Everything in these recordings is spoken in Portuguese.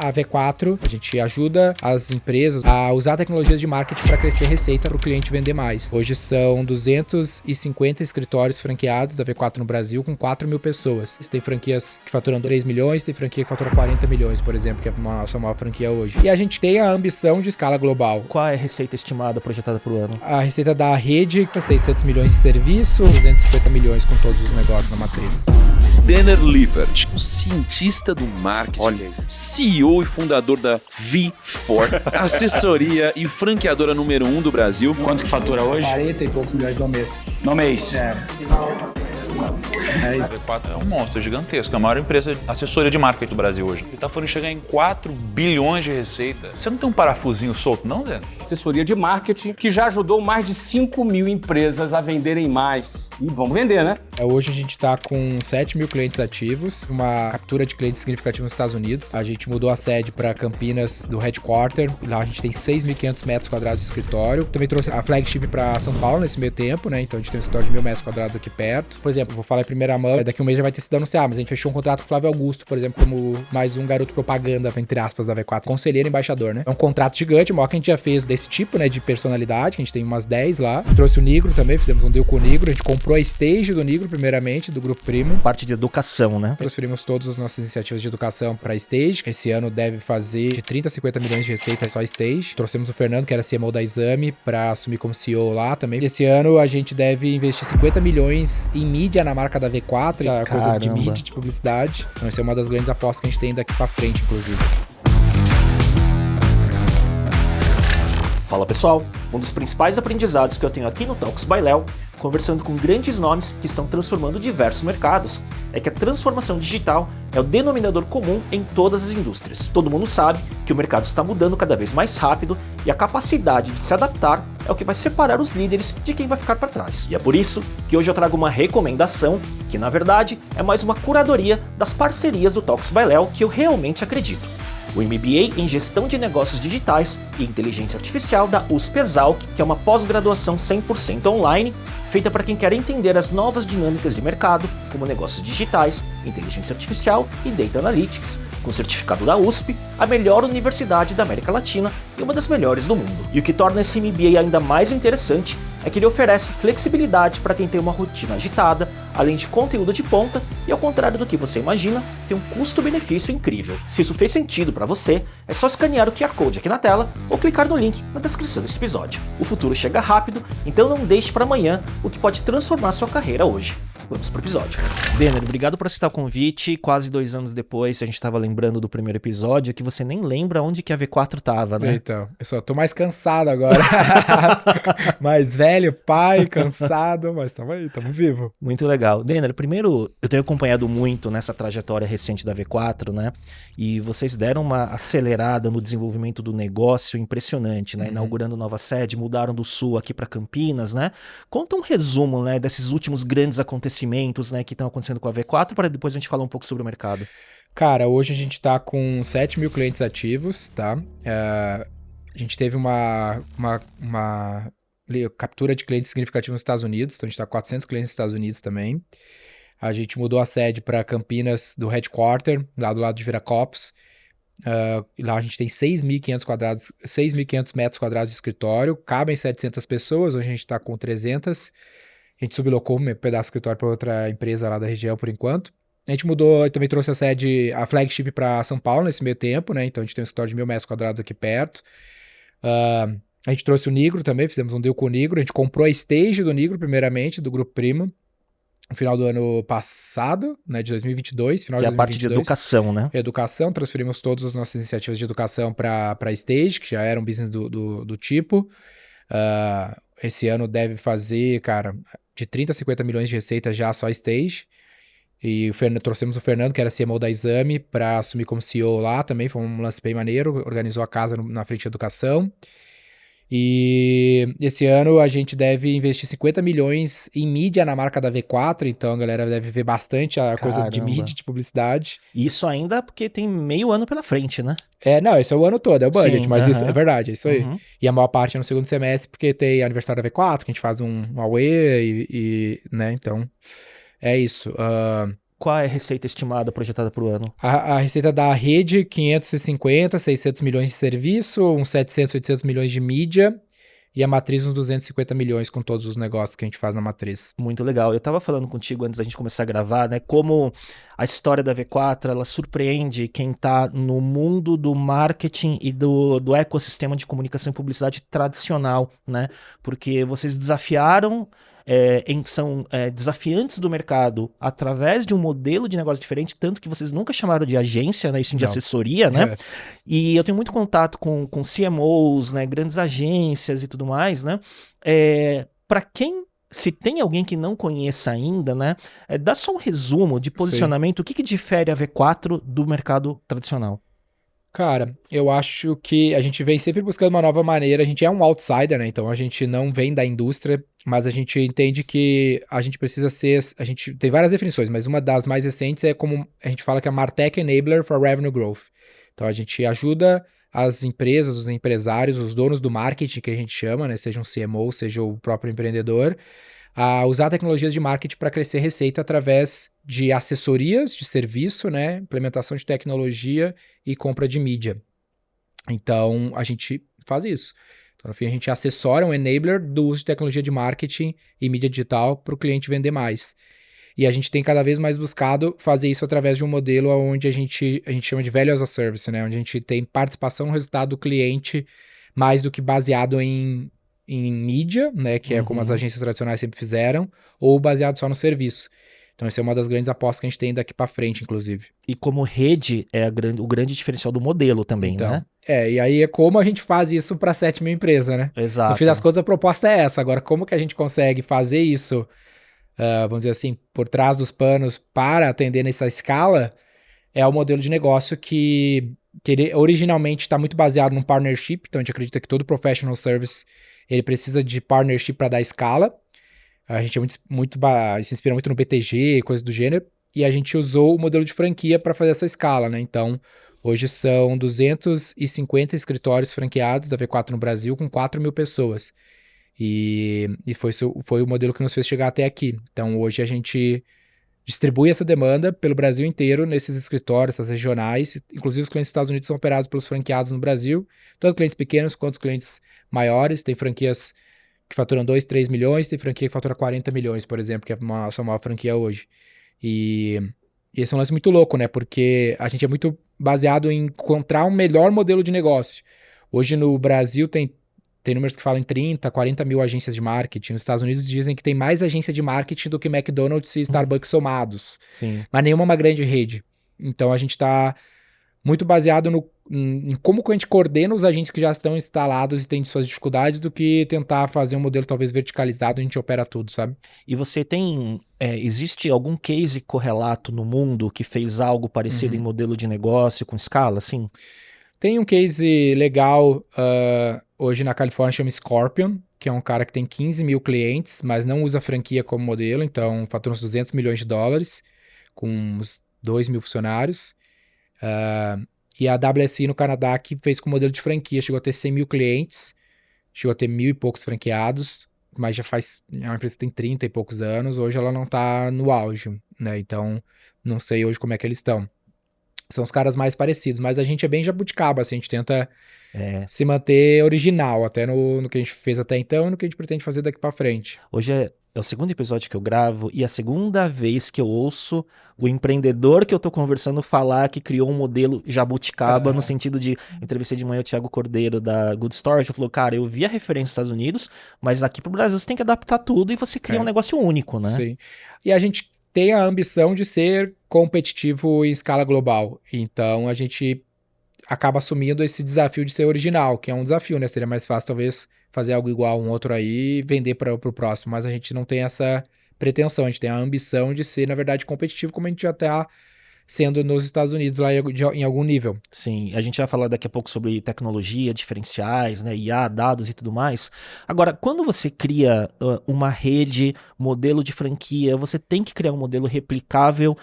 A V4, a gente ajuda as empresas a usar tecnologias de marketing para crescer receita para o cliente vender mais. Hoje são 250 escritórios franqueados da V4 no Brasil com 4 mil pessoas. Tem franquias que faturam 3 milhões, tem franquia que fatura 40 milhões, por exemplo, que é a nossa maior franquia hoje. E a gente tem a ambição de escala global. Qual é a receita estimada projetada por ano? A receita da rede é 600 milhões de serviço, 250 milhões com todos os negócios na matriz. Denner Lippert, um cientista do marketing, CEO e fundador da V4, assessoria e franqueadora número 1 do Brasil. Quanto que fatura hoje? 40 e poucos milhões no mês. No mês? É. A V4 é um monstro gigantesco, é a maior empresa de assessoria de marketing do Brasil hoje. Ele está falando em chegar em 4 bilhões de receita. Você não tem um parafusinho solto, não, Zé? Assessoria de marketing que já ajudou mais de 5 mil empresas a venderem mais. E vamos vender, né? Hoje a gente está com 7 mil clientes ativos, uma captura de clientes significativa nos Estados Unidos. A gente mudou a sede para Campinas do headquarter, e lá a gente tem 6.500 metros quadrados de escritório. Também trouxe a flagship para São Paulo nesse meio tempo, né? Então a gente tem um escritório de 1.000 metros quadrados aqui perto. Por exemplo, vou falar em primeira mão, daqui um mês já vai ter sido anunciado, mas a gente fechou um contrato com o Flávio Augusto, por exemplo, como mais um garoto propaganda, entre aspas, da V4, conselheiro embaixador, né? É um contrato gigante, o maior que a gente já fez desse tipo, né, de personalidade, que a gente tem umas 10 lá. Trouxe o Nigro também, fizemos um deal com o Nigro, a gente comprou a stage do Nigro, primeiramente, do Grupo Primo. Parte de educação, né? Transferimos todas as nossas iniciativas de educação para a Stage. Esse ano deve fazer de 30 a 50 milhões de receita só a Stage. Trouxemos o Fernando, que era CMO da Exame, para assumir como CEO lá também. E esse ano a gente deve investir 50 milhões em mídia na marca da V4, a coisa de mídia, de publicidade. Então essa é uma das grandes apostas que a gente tem daqui para frente, inclusive. Fala pessoal, um dos principais aprendizados que eu tenho aqui no Talks by Léo, conversando com grandes nomes que estão transformando diversos mercados, é que a transformação digital é o denominador comum em todas as indústrias. Todo mundo sabe que o mercado está mudando cada vez mais rápido e a capacidade de se adaptar é o que vai separar os líderes de quem vai ficar para trás. E é por isso que hoje eu trago uma recomendação, que na verdade é mais uma curadoria das parcerias do Talks by Léo que eu realmente acredito. O MBA em Gestão de Negócios Digitais e Inteligência Artificial da USP Exalc, que é uma pós-graduação 100% online, feita para quem quer entender as novas dinâmicas de mercado, como negócios digitais, inteligência artificial e data analytics, com certificado da USP, a melhor universidade da América Latina e uma das melhores do mundo. E o que torna esse MBA ainda mais interessante é que ele oferece flexibilidade para quem tem uma rotina agitada, além de conteúdo de ponta e, ao contrário do que você imagina, tem um custo-benefício incrível. Se isso fez sentido para você, é só escanear o QR Code aqui na tela ou clicar no link na descrição desse episódio. O futuro chega rápido, então não deixe para amanhã o que pode transformar sua carreira hoje. Vamos pro episódio. Denner, obrigado por aceitar o convite. Quase 2 anos depois, a gente tava lembrando do primeiro episódio, que você nem lembra onde que a V4 tava, né? Então, eu só tô mais cansado agora. Mais velho, pai, cansado, mas tamo aí, tamo vivo. Muito legal. Denner, primeiro, eu tenho acompanhado muito nessa trajetória recente da V4, né? E vocês deram uma acelerada no desenvolvimento do negócio impressionante, né? Inaugurando nova sede, mudaram do Sul aqui para Campinas, né? Conta um resumo, né, desses últimos grandes acontecimentos, né, que estão acontecendo com a V4, para depois a gente falar um pouco sobre o mercado. Cara, hoje a gente tá com 7 mil clientes ativos, tá? A gente teve uma captura de clientes significativa nos Estados Unidos, então a gente tá com 400 clientes nos Estados Unidos também. A gente mudou a sede para Campinas do headquarter, lá do lado de Viracopos. Lá a gente tem 6.500 metros quadrados de escritório, cabem 700 pessoas, hoje a gente tá com 300. A gente sublocou um pedaço do escritório para outra empresa lá da região por enquanto. A gente mudou, também trouxe a sede, a flagship para São Paulo nesse meio tempo, né? Então a gente tem um escritório de 1.000 metros quadrados aqui perto. A gente trouxe o Nigro também, fizemos um deal com o Nigro. A gente comprou a stage do Nigro, primeiramente, do Grupo Primo, no final do ano passado, né? De 2022. Final que de é a parte de educação, né? Educação, transferimos todas as nossas iniciativas de educação para a stage, que já era um business do tipo. Esse ano deve fazer, cara, de 30 a 50 milhões de receita já só a Stage. E trouxemos o Fernando, que era CMO da Exame, para assumir como CEO lá também. Foi um lance bem maneiro, organizou a casa na frente de educação. E esse ano a gente deve investir 50 milhões em mídia na marca da V4, então a galera deve ver bastante a coisa de mídia, de publicidade. Isso ainda porque tem meio ano pela frente, né? Não, esse é o ano todo, é o budget, Sim, mas isso é verdade, é isso aí. Uhum. E a maior parte é no segundo semestre, porque tem aniversário da V4, que a gente faz um away, né, então é isso. Qual é a receita estimada projetada para o ano? A receita da rede, 550, 600 milhões de serviço, uns 700, 800 milhões de mídia, e a matriz uns 250 milhões com todos os negócios que a gente faz na matriz. Muito legal. Eu estava falando contigo antes da gente começar a gravar, né? Como a história da V4, ela surpreende quem está no mundo do marketing e do ecossistema de comunicação e publicidade tradicional, né? Porque vocês desafiaram... são desafiantes do mercado através de um modelo de negócio diferente, tanto que vocês nunca chamaram de agência, né, e sim de assessoria, né? E eu tenho muito contato com CMOs, né, grandes agências e tudo mais, né? Para quem, se tem alguém que não conheça ainda, né, dá só um resumo de posicionamento, o que difere a V4 do mercado tradicional? Cara, eu acho que a gente vem sempre buscando uma nova maneira, a gente é um outsider, né, então a gente não vem da indústria, mas a gente entende que a gente precisa ser, a gente tem várias definições, mas uma das mais recentes é como a gente fala que é a MarTech Enabler for Revenue Growth. Então a gente ajuda as empresas, os empresários, os donos do marketing, que a gente chama, né, seja um CMO, seja o próprio empreendedor, a usar tecnologias de marketing para crescer receita através de assessorias de serviço, né, implementação de tecnologia e compra de mídia. Então, a gente faz isso. Então, no fim, a gente assessora um enabler do uso de tecnologia de marketing e mídia digital para o cliente vender mais. E a gente tem cada vez mais buscado fazer isso através de um modelo onde a gente chama de Value as a Service, né, onde a gente tem participação no resultado do cliente mais do que baseado em mídia, né, que é como as agências tradicionais sempre fizeram, ou baseado só no serviço. Então, essa é uma das grandes apostas que a gente tem daqui para frente, inclusive. E como rede é o grande diferencial do modelo também, então, né? E aí é como a gente faz isso para 7 mil empresas, né? Exato. No fim das contas, a proposta é essa. Agora, como que a gente consegue fazer isso, vamos dizer assim, por trás dos panos para atender nessa escala, é o modelo de negócio que ele originalmente está muito baseado num partnership, então a gente acredita que todo professional service ele precisa de partnership para dar escala. A gente se inspira muito no BTG, coisas do gênero, e a gente usou o modelo de franquia para fazer essa escala, né? Então, hoje são 250 escritórios franqueados da V4 no Brasil, com 4 mil pessoas. E foi o modelo que nos fez chegar até aqui. Então, hoje a gente distribui essa demanda pelo Brasil inteiro nesses escritórios, essas regionais. Inclusive, os clientes dos Estados Unidos são operados pelos franqueados no Brasil, tanto clientes pequenos quanto clientes maiores. Tem franquias que faturam 2, 3 milhões, tem franquia que fatura 40 milhões, por exemplo, que é a nossa maior franquia hoje. E esse é um lance muito louco, né? Porque a gente é muito baseado em encontrar um melhor modelo de negócio. Hoje no Brasil tem números que falam em 30, 40 mil agências de marketing. Nos Estados Unidos dizem que tem mais agência de marketing do que McDonald's e Starbucks somados. Sim. Mas nenhuma é uma grande rede. Então a gente está muito baseado em como que a gente coordena os agentes que já estão instalados e têm suas dificuldades do que tentar fazer um modelo talvez verticalizado e a gente opera tudo, sabe? E você tem... existe algum case correlato no mundo que fez algo parecido em modelo de negócio com escala, assim? Tem um case legal hoje na Califórnia, chama Scorpion, que é um cara que tem 15 mil clientes, mas não usa franquia como modelo, então fatura uns 200 milhões de dólares, com uns 2 mil funcionários. E a WSI no Canadá, que fez com modelo de franquia, chegou a ter 100 mil clientes, chegou a ter 1.000 e poucos franqueados, mas é uma empresa que tem 30 e poucos anos, hoje ela não está no auge, né? Então, não sei hoje como é que eles estão. São os caras mais parecidos, mas a gente é bem jabuticaba, assim, a gente tenta se manter original, até no que a gente fez até então e no que a gente pretende fazer daqui pra frente. Hoje é o segundo episódio que eu gravo e a segunda vez que eu ouço o empreendedor que eu tô conversando falar que criou um modelo jabuticaba, no sentido de, entrevistei de manhã o Thiago Cordeiro da Good Storage, ele falou, cara, eu vi a referência nos Estados Unidos, mas aqui pro Brasil você tem que adaptar tudo e você cria um negócio único, né? Sim. E a gente tem a ambição de ser competitivo em escala global. Então, a gente acaba assumindo esse desafio de ser original, que é um desafio, né? Seria mais fácil, talvez, fazer algo igual a um outro aí e vender para o próximo. Mas a gente não tem essa pretensão. A gente tem a ambição de ser, na verdade, competitivo, como a gente já está sendo nos Estados Unidos lá em algum nível. Sim, a gente vai falar daqui a pouco sobre tecnologia, diferenciais, né, IA, dados e tudo mais. Agora, quando você cria uma rede, modelo de franquia, você tem que criar um modelo replicável,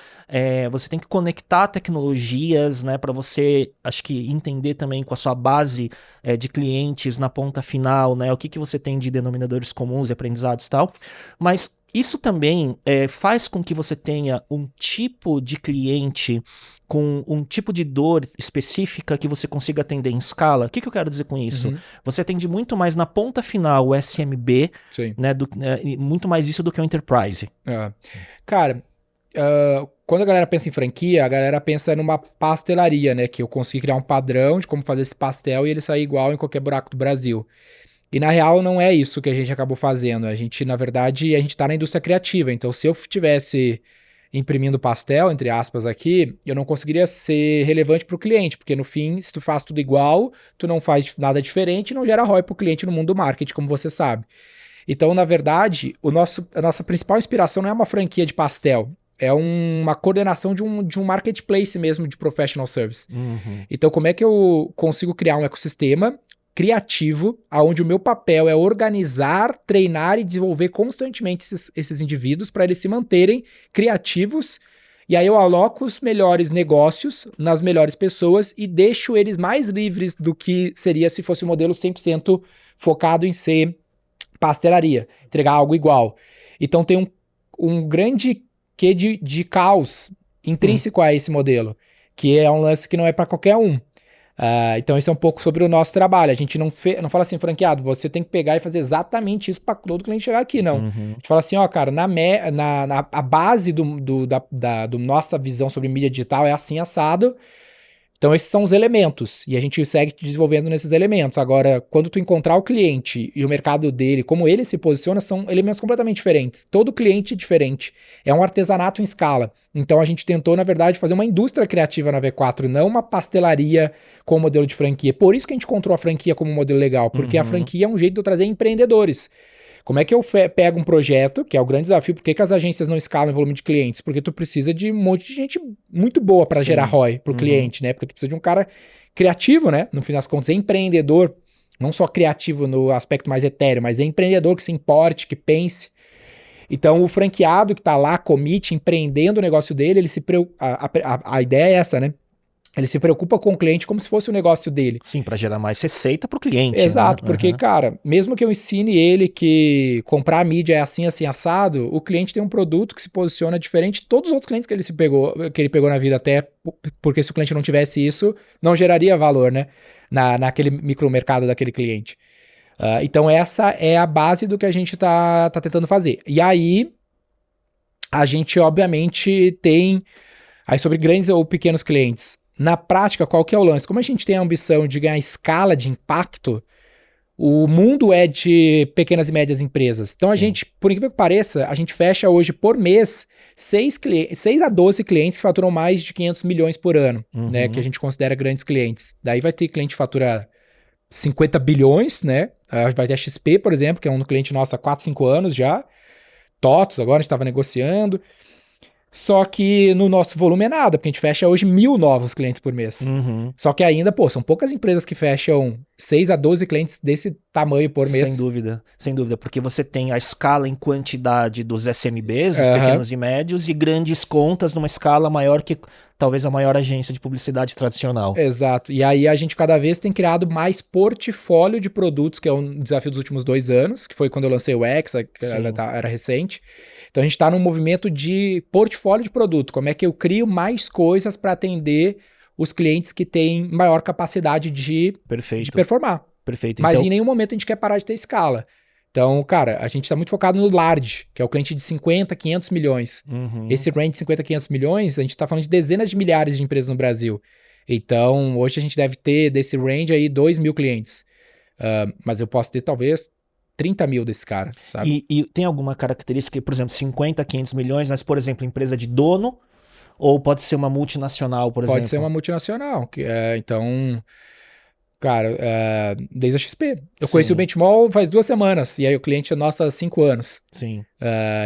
você tem que conectar tecnologias, né, para você, acho que entender também com a sua base de clientes na ponta final, né, o que você tem de denominadores comuns e aprendizados e tal. Mas Isso também faz com que você tenha um tipo de cliente com um tipo de dor específica que você consiga atender em escala. O que eu quero dizer com isso? Você atende muito mais na ponta final o SMB, Sim. né, muito mais isso do que o Enterprise. Cara, quando a galera pensa em franquia, a galera pensa numa pastelaria, né? Que eu consegui criar um padrão de como fazer esse pastel e ele sair igual em qualquer buraco do Brasil. E na real não é isso que a gente acabou fazendo. A gente, na verdade, a gente tá na indústria criativa. Então, se eu tivesse imprimindo pastel, entre aspas aqui, eu não conseguiria ser relevante pro cliente, porque no fim, se tu faz tudo igual, tu não faz nada diferente e não gera ROI pro cliente no mundo do marketing, como você sabe. Então, na verdade, a nossa principal inspiração não é uma franquia de pastel, é uma coordenação de um marketplace mesmo de professional service. Então, como é que eu consigo criar um ecossistema criativo, onde o meu papel é organizar, treinar e desenvolver constantemente esses indivíduos para eles se manterem criativos, e aí eu aloco os melhores negócios nas melhores pessoas e deixo eles mais livres do que seria se fosse um modelo 100% focado em ser pastelaria, entregar algo igual. Então tem um grande quê de caos intrínseco a esse modelo, que é um lance que não é para qualquer um. Então esse é um pouco sobre o nosso trabalho. A gente não fala assim, franqueado, você tem que pegar e fazer exatamente isso para todo cliente chegar aqui, não. A gente fala assim, ó, cara, a base da nossa visão sobre mídia digital é assim, assado. Então esses são os elementos, e a gente segue desenvolvendo nesses elementos. Agora, quando tu encontrar o cliente e o mercado dele, como ele se posiciona, são elementos completamente diferentes. Todo cliente é diferente. É um artesanato em escala. Então a gente tentou, na verdade, fazer uma indústria criativa na V4, não uma pastelaria com modelo de franquia. Por isso que a gente encontrou a franquia como um modelo legal, porque a franquia é um jeito de eu trazer empreendedores. Como é que eu pego um projeto, que é o grande desafio, por que as agências não escalam em volume de clientes? Porque tu precisa de um monte de gente muito boa para gerar ROI pro cliente, né? Porque tu precisa de um cara criativo, né? No fim das contas, é empreendedor, não só criativo no aspecto mais etéreo, mas é empreendedor que se importe, que pense. Então, o franqueado que tá lá, commit, empreendendo o negócio dele, ele se a ideia é essa, né? Ele se preocupa com o cliente como se fosse o negócio dele. Sim, para gerar mais receita para o cliente. Exato, né? Porque, cara, mesmo que eu ensine ele que comprar a mídia é assim, assim, assado, o cliente tem um produto que se posiciona diferente de todos os outros clientes que ele pegou na vida, até porque se o cliente não tivesse isso, não geraria valor, né? Naquele micromercado daquele cliente. Então, essa é a base do que a gente tá tentando fazer. E aí, a gente, obviamente, tem... Aí, sobre grandes ou pequenos clientes... Na prática, qual que é o lance? Como a gente tem a ambição de ganhar escala de impacto, o mundo é de pequenas e médias empresas. Então a gente, por incrível que pareça, a gente fecha hoje por mês 6 a 12 clientes que faturam mais de 500 milhões por ano, né? Que a gente considera grandes clientes. Daí vai ter cliente que fatura 50 bilhões, né? Vai ter a XP, por exemplo, que é um cliente nosso há 4, 5 anos já. TOTOS, agora a gente estava negociando. Só que no nosso volume é nada, porque a gente fecha hoje 1.000 novos clientes por mês. Só que ainda, são poucas empresas que fecham 6 a 12 clientes desse tamanho por mês. Sem dúvida, porque você tem a escala em quantidade dos SMBs, os pequenos e médios, e grandes contas numa escala maior que talvez a maior agência de publicidade tradicional. Exato, e aí a gente cada vez tem criado mais portfólio de produtos, que é um desafio dos últimos 2 anos, que foi quando eu lancei o Hexa, que era recente. Então a gente está num movimento de portfólio de produto, como é que eu crio mais coisas para atender os clientes que têm maior capacidade de performar. Perfeito. Mas em nenhum momento a gente quer parar de ter escala. Então, cara, a gente está muito focado no large, que é o cliente de 50, 500 milhões. Esse range de 50, 500 milhões, a gente está falando de dezenas de milhares de empresas no Brasil. Então, hoje a gente deve ter desse range aí 2.000 clientes. Mas eu posso ter talvez 30 mil desse cara, sabe? E tem alguma característica, por exemplo, 50, 500 milhões, mas, por exemplo, empresa de dono, ou pode ser uma multinacional, por exemplo? Pode ser uma multinacional. Então, cara, desde a XP. Eu conheci o Benchmall faz 2 semanas, e aí o cliente é nosso há 5 anos. Sim.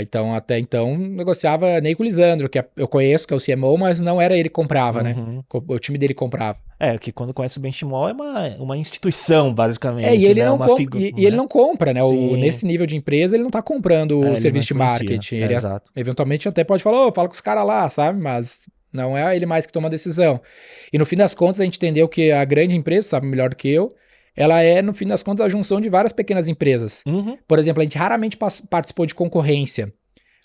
Então, até então, negociava nem com o Lisandro, que eu conheço, que é o CMO, mas não era ele que comprava, né? O time dele comprava. Que quando conhece o Benchmall é uma instituição, basicamente. E ele, né? ele não compra, né? Nesse nível de empresa, ele não tá comprando o serviço de marketing. Ele exato. Eventualmente até pode falar, fala com os caras lá, sabe? Mas não é ele mais que toma a decisão. E no fim das contas, a gente entendeu que a grande empresa, sabe melhor do que eu, ela é, no fim das contas, a junção de várias pequenas empresas. Por exemplo, a gente raramente participou de concorrência.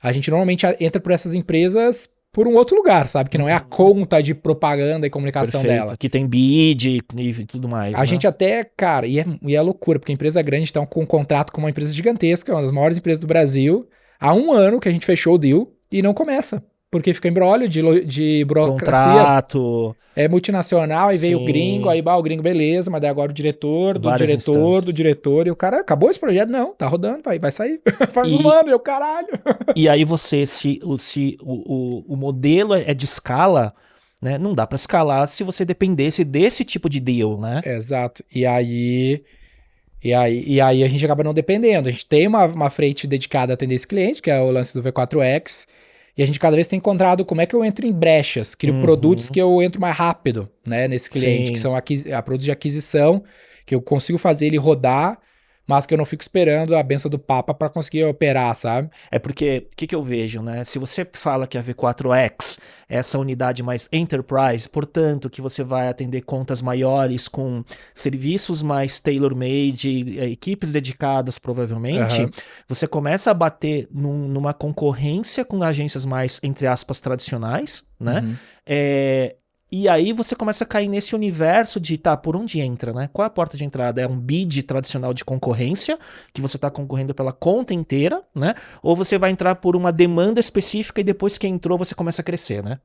a gente normalmente entra por essas empresas por um outro lugar, sabe? Que não é a conta de propaganda e comunicação dela. Que tem bid e tudo mais, A gente até, cara, e é loucura, porque a empresa grande está com um contrato com uma empresa gigantesca, uma das maiores empresas do Brasil, há 1 ano que a gente fechou o deal e não começa. Porque fica embrólio de burocracia. Contrato. É multinacional, aí veio o Sim. gringo, aí o gringo, beleza, mas daí agora o diretor, Várias instâncias. do diretor, e o cara, acabou esse projeto? Não, tá rodando, vai sair. Faz E- 1 ano, eu, caralho. E aí você, se o modelo é de escala, né? Não dá pra escalar se você dependesse desse tipo de deal, né? Exato. E aí a gente acaba não dependendo. A gente tem uma frente dedicada a atender esse cliente, que é o lance do V4X, e a gente cada vez tem encontrado como é que eu entro em brechas, crio produtos que eu entro mais rápido, né, nesse cliente, Sim. que são produtos de aquisição, que eu consigo fazer ele rodar, mas que eu não fico esperando a benção do Papa para conseguir operar, sabe? É porque, o que eu vejo, né? Se você fala que a V4X é essa unidade mais enterprise, portanto, que você vai atender contas maiores com serviços mais tailor-made, equipes dedicadas, provavelmente, Aham. você começa a bater numa concorrência com agências mais, entre aspas, tradicionais, né? Uhum. E aí você começa a cair nesse universo de, tá, por onde entra, né? Qual é a porta de entrada? É um bid tradicional de concorrência, que você está concorrendo pela conta inteira, né? Ou você vai entrar por uma demanda específica e depois que entrou você começa a crescer, né?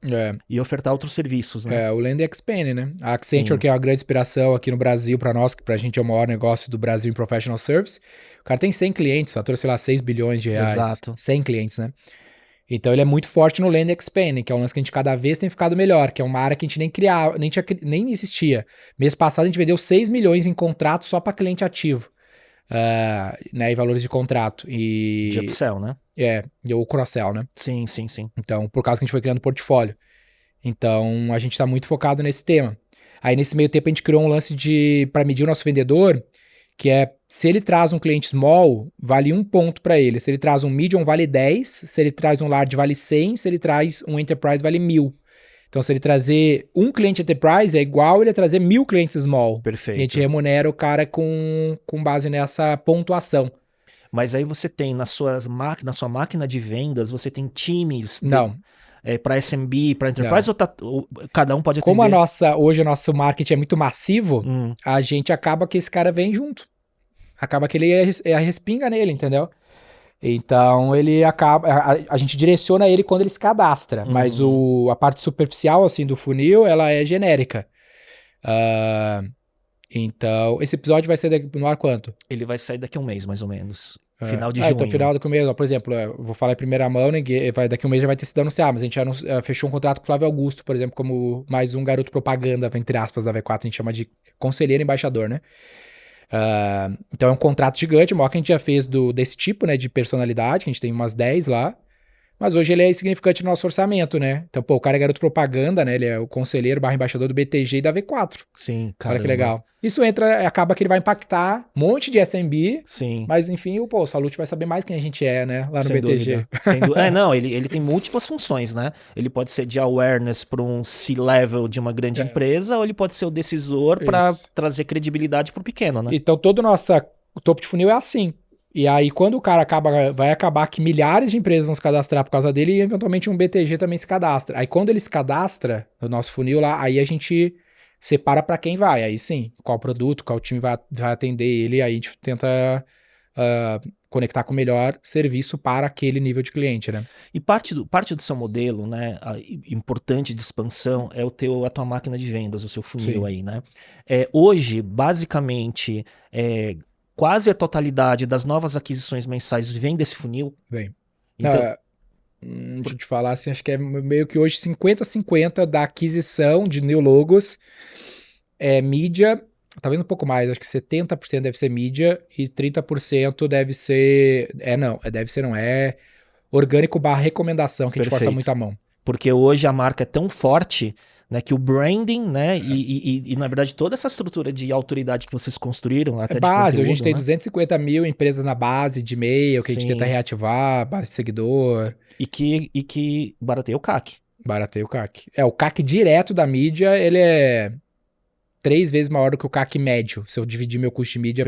E ofertar outros serviços, né? O Land Expand, né? A Accenture, Sim. que é uma grande inspiração aqui no Brasil para nós, que pra gente é o maior negócio do Brasil em Professional Service. O cara tem 100 clientes, fatura, sei lá, 6 bilhões de reais. Exato. 100 clientes, né? Então ele é muito forte no Land Expand, que é um lance que a gente cada vez tem ficado melhor, que é uma área que a gente nem criava, nem existia. Mês passado a gente vendeu 6 milhões em contrato só para cliente ativo, né, e valores de contrato. De upsell, né? E o cross-sell, né? Sim, sim, sim. Então, por causa que a gente foi criando portfólio. Então, a gente tá muito focado nesse tema. Aí, nesse meio tempo, a gente criou um lance para medir o nosso vendedor, que é, se ele traz um cliente small, vale 1 ponto para ele. Se ele traz um medium, vale 10. Se ele traz um large, vale 100. Se ele traz um enterprise, vale 1.000. Então, se ele trazer um cliente enterprise, é igual ele trazer 1.000 clientes small. Perfeito. E a gente remunera o cara com base nessa pontuação. Mas aí você tem na sua máquina de vendas, você tem times Não. para SMB, para enterprise, ou cada um pode atender? Como hoje o nosso marketing é muito massivo, a gente acaba que esse cara vem junto. Acaba que ele respinga nele, entendeu? Então ele acaba. A gente direciona ele quando ele se cadastra, mas a parte superficial assim do funil, ela é genérica. Então, esse episódio vai sair no ar quanto? Ele vai sair daqui a 1 mês, mais ou menos. Final de junho. Então, final do mês, por exemplo, eu vou falar em primeira mão, daqui a 1 mês já vai ter sido anunciado, mas a gente fechou um contrato com o Flávio Augusto, por exemplo, como mais um garoto propaganda, entre aspas, da V4, a gente chama de conselheiro embaixador, né? Então é um contrato gigante, o maior que a gente já fez desse tipo, né, de personalidade, que a gente tem umas 10 lá, mas hoje ele é insignificante no nosso orçamento, né? Então, o cara é garoto propaganda, né? Ele é o conselheiro / embaixador do BTG e da V4. Sim, cara. Olha que legal. Isso acaba que ele vai impactar um monte de SMB. Sim. Mas, enfim, o Salute vai saber mais quem a gente é, né? Lá no Sem BTG. Dúvida. Não, ele tem múltiplas funções, né? Ele pode ser de awareness para um C-level de uma grande empresa, ou ele pode ser o decisor para trazer credibilidade para o pequeno, né? Então, todo o topo de funil é assim. E aí, quando o cara vai acabar que milhares de empresas vão se cadastrar por causa dele e, eventualmente, um BTG também se cadastra. Aí, quando ele se cadastra no nosso funil lá, aí a gente separa para quem vai. Aí, sim, qual produto, qual time vai atender ele, aí a gente tenta conectar com o melhor serviço para aquele nível de cliente, né? E parte do seu modelo, né, importante de expansão é a tua máquina de vendas, o seu funil. Sim. Aí, né? Hoje, basicamente, quase a totalidade das novas aquisições mensais vem desse funil? Vem. Então, deixa eu te falar, assim, acho que é meio que hoje 50-50 da aquisição de new logos é mídia, talvez um pouco mais, acho que 70% deve ser mídia e 30% deve ser... não é orgânico / recomendação, que a gente força muito a mão. Porque hoje a marca é tão forte, né, que o branding, né, e na verdade toda essa estrutura de autoridade que vocês construíram, até de base, conteúdo, hoje a gente tem né? 250 mil empresas na base de e-mail, que a gente tenta reativar, base de seguidor. E que barateia o CAC. Barateia o CAC. O CAC direto da mídia, ele é 3 vezes maior do que o CAC médio, se eu dividir meu custo de mídia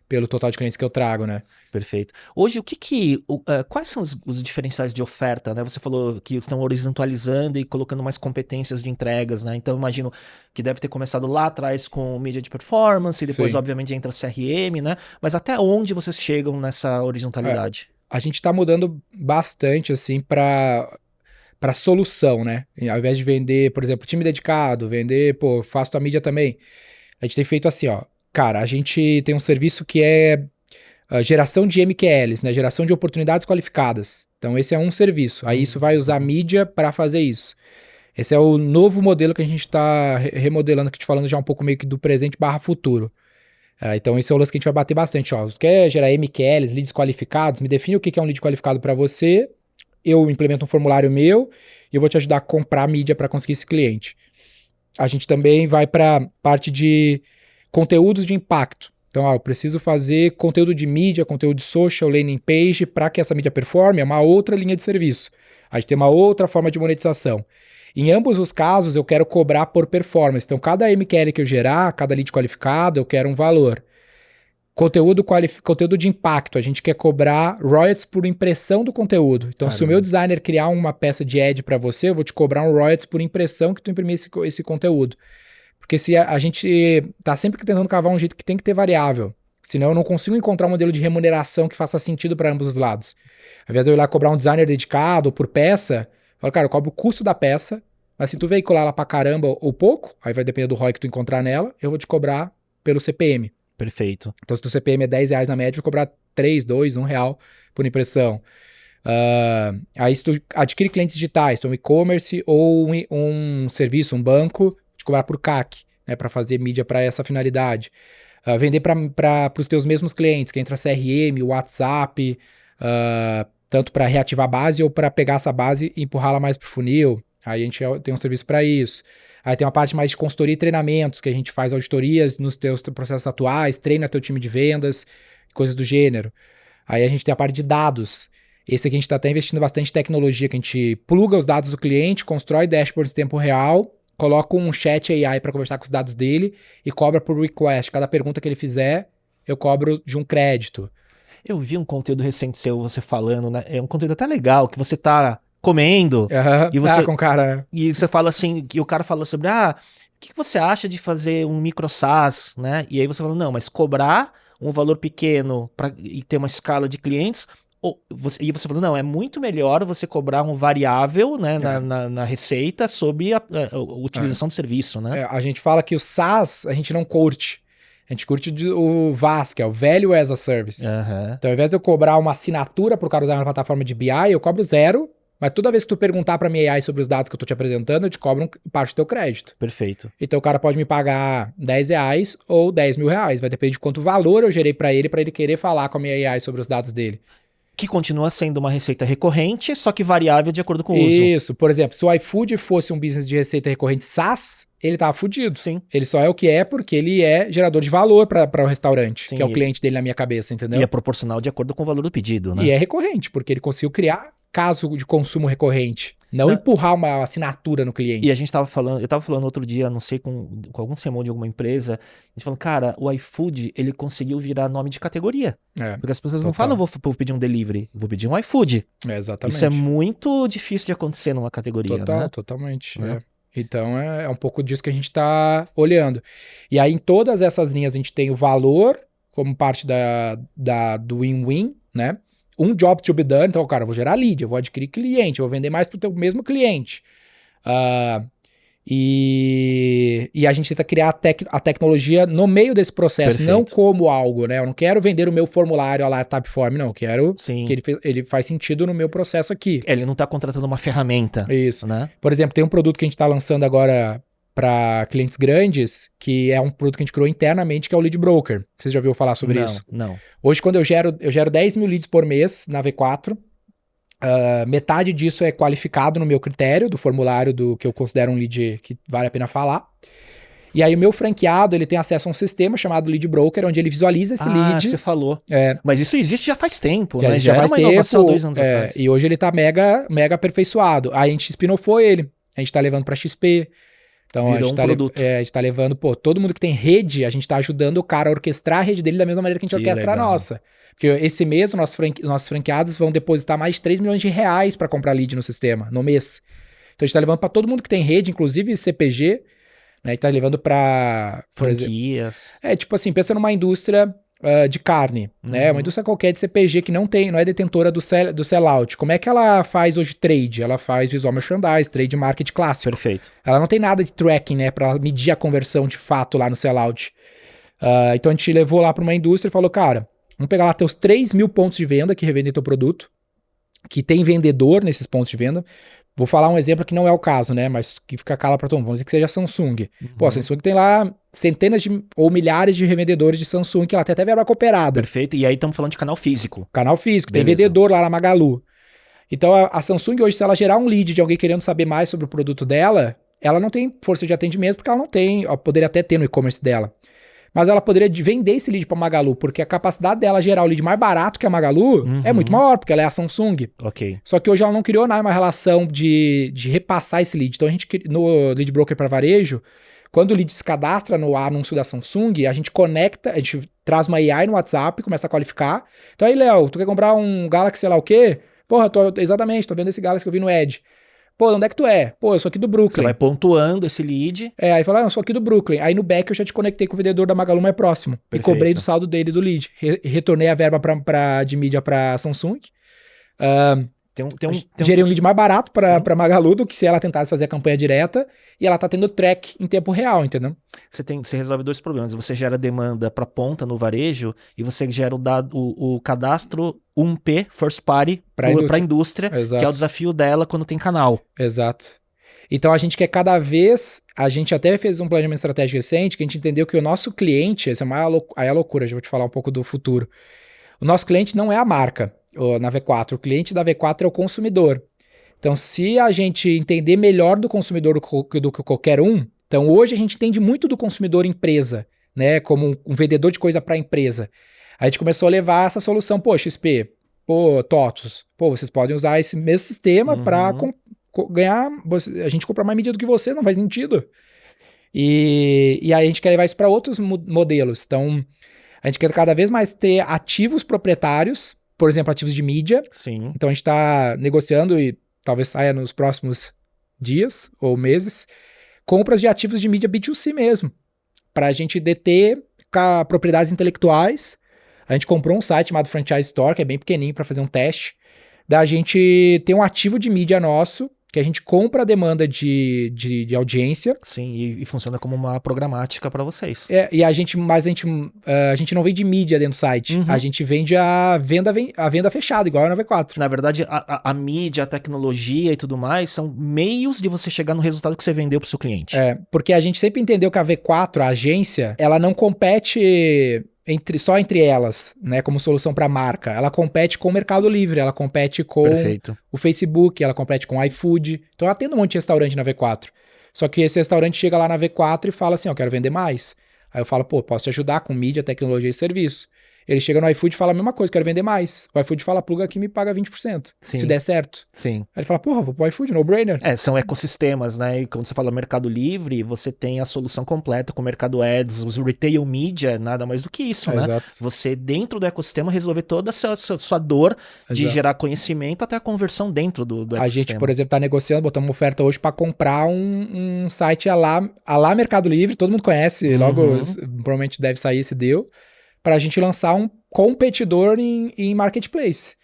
pelo total de clientes que eu trago, né? Perfeito. Hoje, quais são os diferenciais de oferta, né? Você falou que estão horizontalizando e colocando mais competências de entregas, né? Então, eu imagino que deve ter começado lá atrás com mídia de performance, e depois, Sim. obviamente, entra CRM, né? Mas até onde vocês chegam nessa horizontalidade? A gente tá mudando bastante, assim, para solução, né? Ao invés de vender, por exemplo, time dedicado, vender, faço tua mídia também. A gente tem feito assim, ó. Cara, a gente tem um serviço que é geração de MQLs, né? Geração de oportunidades qualificadas. Então, esse é um serviço. Aí, isso vai usar mídia para fazer isso. Esse é o novo modelo que a gente está remodelando, que te falando já um pouco meio que do presente / futuro. Então, esse é o lance que a gente vai bater bastante. Ó. Quer gerar MQLs, leads qualificados? Me define o que é um lead qualificado para você. Eu implemento um formulário meu e eu vou te ajudar a comprar mídia para conseguir esse cliente. A gente também vai para parte de conteúdos de impacto. Então, eu preciso fazer conteúdo de mídia, conteúdo de social, landing page, para que essa mídia performe, é uma outra linha de serviço. A gente tem uma outra forma de monetização. Em ambos os casos, eu quero cobrar por performance. Então, cada MQL que eu gerar, cada lead qualificado, eu quero um valor. Conteúdo de impacto, a gente quer cobrar royalties por impressão do conteúdo. Então, Caramba. se o meu designer criar uma peça de ad para você, eu vou te cobrar um royalties por impressão que tu imprimir esse conteúdo. Porque se a gente tá sempre tentando cavar um jeito que tem que ter variável. Senão eu não consigo encontrar um modelo de remuneração que faça sentido para ambos os lados. Ao invés de eu ir lá cobrar um designer dedicado por peça, eu falo, cara, eu cobro o custo da peça, mas se tu veicular ela pra caramba ou pouco, aí vai depender do ROI que tu encontrar nela, eu vou te cobrar pelo CPM. Perfeito. Então, se o CPM é R$10 na média, eu vou cobrar 3, 2, R$1 por impressão. Aí, se tu adquire clientes digitais, então e-commerce ou um serviço, um banco, te cobrar por CAC, né, para fazer mídia para essa finalidade. Vender para os teus mesmos clientes, que entra CRM, WhatsApp, tanto para reativar a base ou para pegar essa base e empurrá-la mais para o funil. Aí a gente tem um serviço para isso. Aí tem uma parte mais de consultoria e treinamentos, que a gente faz auditorias nos teus processos atuais, treina teu time de vendas, coisas do gênero. Aí a gente tem a parte de dados. Esse aqui a gente está até investindo bastante em tecnologia, que a gente pluga os dados do cliente, constrói dashboards em tempo real, coloca um chat AI para conversar com os dados dele e cobra por request. Cada pergunta que ele fizer, eu cobro de um crédito. Eu vi um conteúdo recente seu, você falando, né? É um conteúdo até legal, que você tá comendo. E você com o cara, né? E você fala assim, que o cara fala sobre, o que você acha de fazer um micro SaaS, né? E aí você fala, não, mas cobrar um valor pequeno e ter uma escala de clientes, e você falou, não, é muito melhor você cobrar um variável, né, na receita sob a utilização do serviço, né? A gente fala que o SaaS a gente não curte. A gente curte o VAS, que é o Value as a Service. Então, ao invés de eu cobrar uma assinatura para o cara usar uma plataforma de BI, eu cobro 0, mas toda vez que tu perguntar para minha AI sobre os dados que eu tô te apresentando, eu te cobro parte do teu crédito. Perfeito. Então, o cara pode me pagar R$10 ou R$10.000. Vai depender de quanto valor eu gerei para ele querer falar com a minha AI sobre os dados dele. Que continua sendo uma receita recorrente, só que variável de acordo com o uso. Isso. Por exemplo, se o iFood fosse um business de receita recorrente SaaS, ele tava fudido. Sim. Ele só é o que é porque ele é gerador de valor para o restaurante, Sim, que é o cliente dele na minha cabeça, entendeu? E é proporcional de acordo com o valor do pedido, né? E é recorrente, porque ele conseguiu criar caso de consumo recorrente. Não empurrar uma assinatura no cliente. E a gente eu tava falando outro dia, não sei, com algum CMO de alguma empresa, a gente falando, cara, o iFood, ele conseguiu virar nome de categoria. Porque as pessoas não falam, vou pedir um delivery, vou pedir um iFood. Exatamente. Isso é muito difícil de acontecer numa categoria, né? Totalmente. Então, é um pouco disso que a gente tá olhando. E aí, em todas essas linhas, a gente tem o valor como parte do win-win, né? Um job to be done, então, cara, eu vou gerar lead, eu vou adquirir cliente, eu vou vender mais pro teu mesmo cliente. E a gente tenta criar a tecnologia no meio desse processo, Perfeito. Não como algo, né? Eu não quero vender o meu formulário lá Typeform, não. Eu quero que ele faz sentido no meu processo aqui. Ele não tá contratando uma ferramenta. Isso. Né? Por exemplo, tem um produto que a gente tá lançando agora para clientes grandes, que é um produto que a gente criou internamente, que é o Lead Broker. Você já ouviu falar sobre isso? Não. Hoje, quando eu gero 10 mil leads por mês na V4, metade disso é qualificado no meu critério, do formulário do que eu considero um lead que vale a pena falar. E aí o meu franqueado, ele tem acesso a um sistema chamado Lead Broker, onde ele visualiza esse lead. Você falou. Mas isso existe já faz tempo, né? Já faz uma tempo, inovação 2 anos atrás. E hoje ele tá mega aperfeiçoado. Aí a gente spin-offou ele. A gente tá levando pra XP. Então, Virou um produto. a gente tá levando, todo mundo que tem rede, a gente tá ajudando o cara a orquestrar a rede dele da mesma maneira que a gente orquestra legal. a nossa. Porque esse mês, nossos franqueados vão depositar mais de 3 milhões de reais para comprar lead no sistema, no mês. Então, a gente tá levando para todo mundo que tem rede, inclusive CPG, né? A gente tá levando para Franquias. tipo assim, pensa numa indústria de carne, né? Uma indústria qualquer de CPG que não é detentora do sellout. Como é que ela faz hoje trade? Ela faz visual merchandise, trade market clássico. Perfeito. Ela não tem nada de tracking, né? Pra medir a conversão de fato lá no sellout. Então a gente levou lá pra uma indústria e falou, cara, vamos pegar lá teus 3 mil pontos de venda que revendem teu produto, que tem vendedor nesses pontos de venda. Vou falar um exemplo que não é o caso, né? Mas que fica cala pra todo mundo. Vamos dizer que seja a Samsung. Pô, a Samsung tem lá centenas ou milhares de revendedores de Samsung que ela tem até verba cooperada. Perfeito. E aí estamos falando de canal físico. Canal físico. Tem Beleza. vendedor lá na Magalu. Então a Samsung hoje, se ela gerar um lead de alguém querendo saber mais sobre o produto dela, ela não tem força de atendimento porque ela não tem, ela poderia até ter no e-commerce dela. Mas ela poderia vender esse lead para Magalu, porque a capacidade dela gerar o lead mais barato que a Magalu é muito maior, porque ela é a Samsung. Ok. Só que hoje ela não criou uma relação de repassar esse lead. Então a gente, no Lead Broker para varejo, quando o lead se cadastra no anúncio da Samsung, a gente conecta, a gente traz uma AI no WhatsApp, começa a qualificar. Então aí, Léo, tu quer comprar um Galaxy sei lá o quê? Porra, exatamente, tô vendo esse Galaxy que eu vi no Edge. Pô, onde é que tu é? Pô, eu sou aqui do Brooklyn. Você vai pontuando esse lead. Aí fala, eu sou aqui do Brooklyn. Aí no back eu já te conectei com o vendedor da Magalu mais próximo. Perfeito. E cobrei do saldo dele do lead. Retornei a verba de mídia pra Samsung. Gerei um lead mais barato pra Magalu do que se ela tentasse fazer a campanha direta. E ela tá tendo track em tempo real, entendeu? Você resolve dois problemas. Você gera demanda para ponta no varejo e você gera o cadastro 1P, first party, para a indústria, Exato. que é o desafio dela quando tem canal. Exato. Então a gente quer cada vez, a gente até fez um planejamento estratégico recente, que a gente entendeu que o nosso cliente, essa é a loucura, já vou te falar um pouco do futuro. O nosso cliente não é a marca na V4, o cliente da V4 é o consumidor. Então se a gente entender melhor do consumidor do que qualquer um, então hoje a gente entende muito do consumidor empresa, né, como um vendedor de coisa para a empresa. A gente começou a levar essa solução, XP, TOTUS, vocês podem usar esse mesmo sistema para ganhar, a gente compra mais mídia do que vocês, não faz sentido. E aí a gente quer levar isso para outros modelos. Então, a gente quer cada vez mais ter ativos proprietários, por exemplo, ativos de mídia. Sim. Então, a gente está negociando e talvez saia nos próximos dias ou meses, compras de ativos de mídia B2C mesmo, para a gente deter propriedades intelectuais. A gente comprou um site chamado Franchise Store, que é bem pequenininho para fazer um teste, da gente ter um ativo de mídia nosso, que a gente compra a demanda de audiência. Sim, e funciona como uma programática para vocês. E a gente não vende mídia dentro do site, a gente vende a venda fechada, igual a V4. Na verdade, a mídia, a tecnologia e tudo mais são meios de você chegar no resultado que você vendeu para o seu cliente. Porque a gente sempre entendeu que a V4, a agência, ela não compete só entre elas, né, como solução para marca. Ela compete com o Mercado Livre, ela compete com Perfeito. o Facebook, ela compete com o iFood. Então ela tem um monte de restaurante na V4. Só que esse restaurante chega lá na V4 e fala assim, eu quero vender mais. Aí eu falo, posso te ajudar com mídia, tecnologia e serviço. Ele chega no iFood e fala a mesma coisa, quero vender mais. O iFood fala, pluga aqui e me paga 20%, se der certo. Sim. Aí ele fala, vou pro iFood, no brainer. São ecossistemas, né? E quando você fala Mercado Livre, você tem a solução completa com o Mercado Ads, os retail media, nada mais do que isso, né? Exato. Você, dentro do ecossistema, resolver toda a sua dor de Exato. gerar conhecimento até a conversão dentro do ecossistema. A gente, por exemplo, tá negociando, botamos uma oferta hoje para comprar um site a lá Mercado Livre, todo mundo conhece, logo provavelmente deve sair se deu, para a gente lançar um competidor em marketplace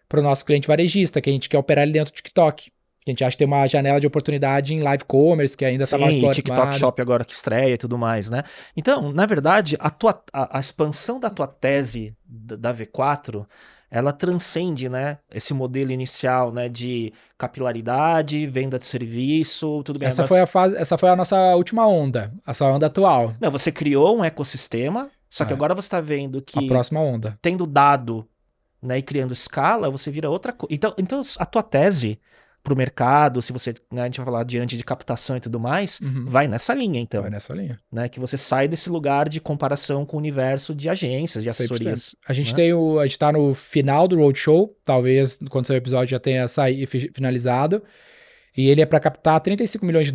para o nosso cliente varejista, que a gente quer operar ele dentro do TikTok. A gente acha que tem uma janela de oportunidade em live commerce, que ainda está mais explorado. Sim, TikTok Shop agora que estreia e tudo mais, né? Então, na verdade, a expansão da tua tese da V4, ela transcende, né, esse modelo inicial, né, de capilaridade, venda de serviço, tudo bem. Essa foi a nossa última onda, essa onda atual. Não, você criou um ecossistema, só que agora você está vendo que a próxima onda, tendo dado, né, e criando escala, você vira outra coisa. Então a tua tese para o mercado, se você, né, a gente vai falar diante de captação e tudo mais, vai nessa linha, então. Vai nessa linha. Né, que você sai desse lugar de comparação com o universo de agências, de assessorias. 100%. A gente a gente tá no final do roadshow, talvez quando sair o episódio já tenha finalizado, e ele é para captar $35 milhões,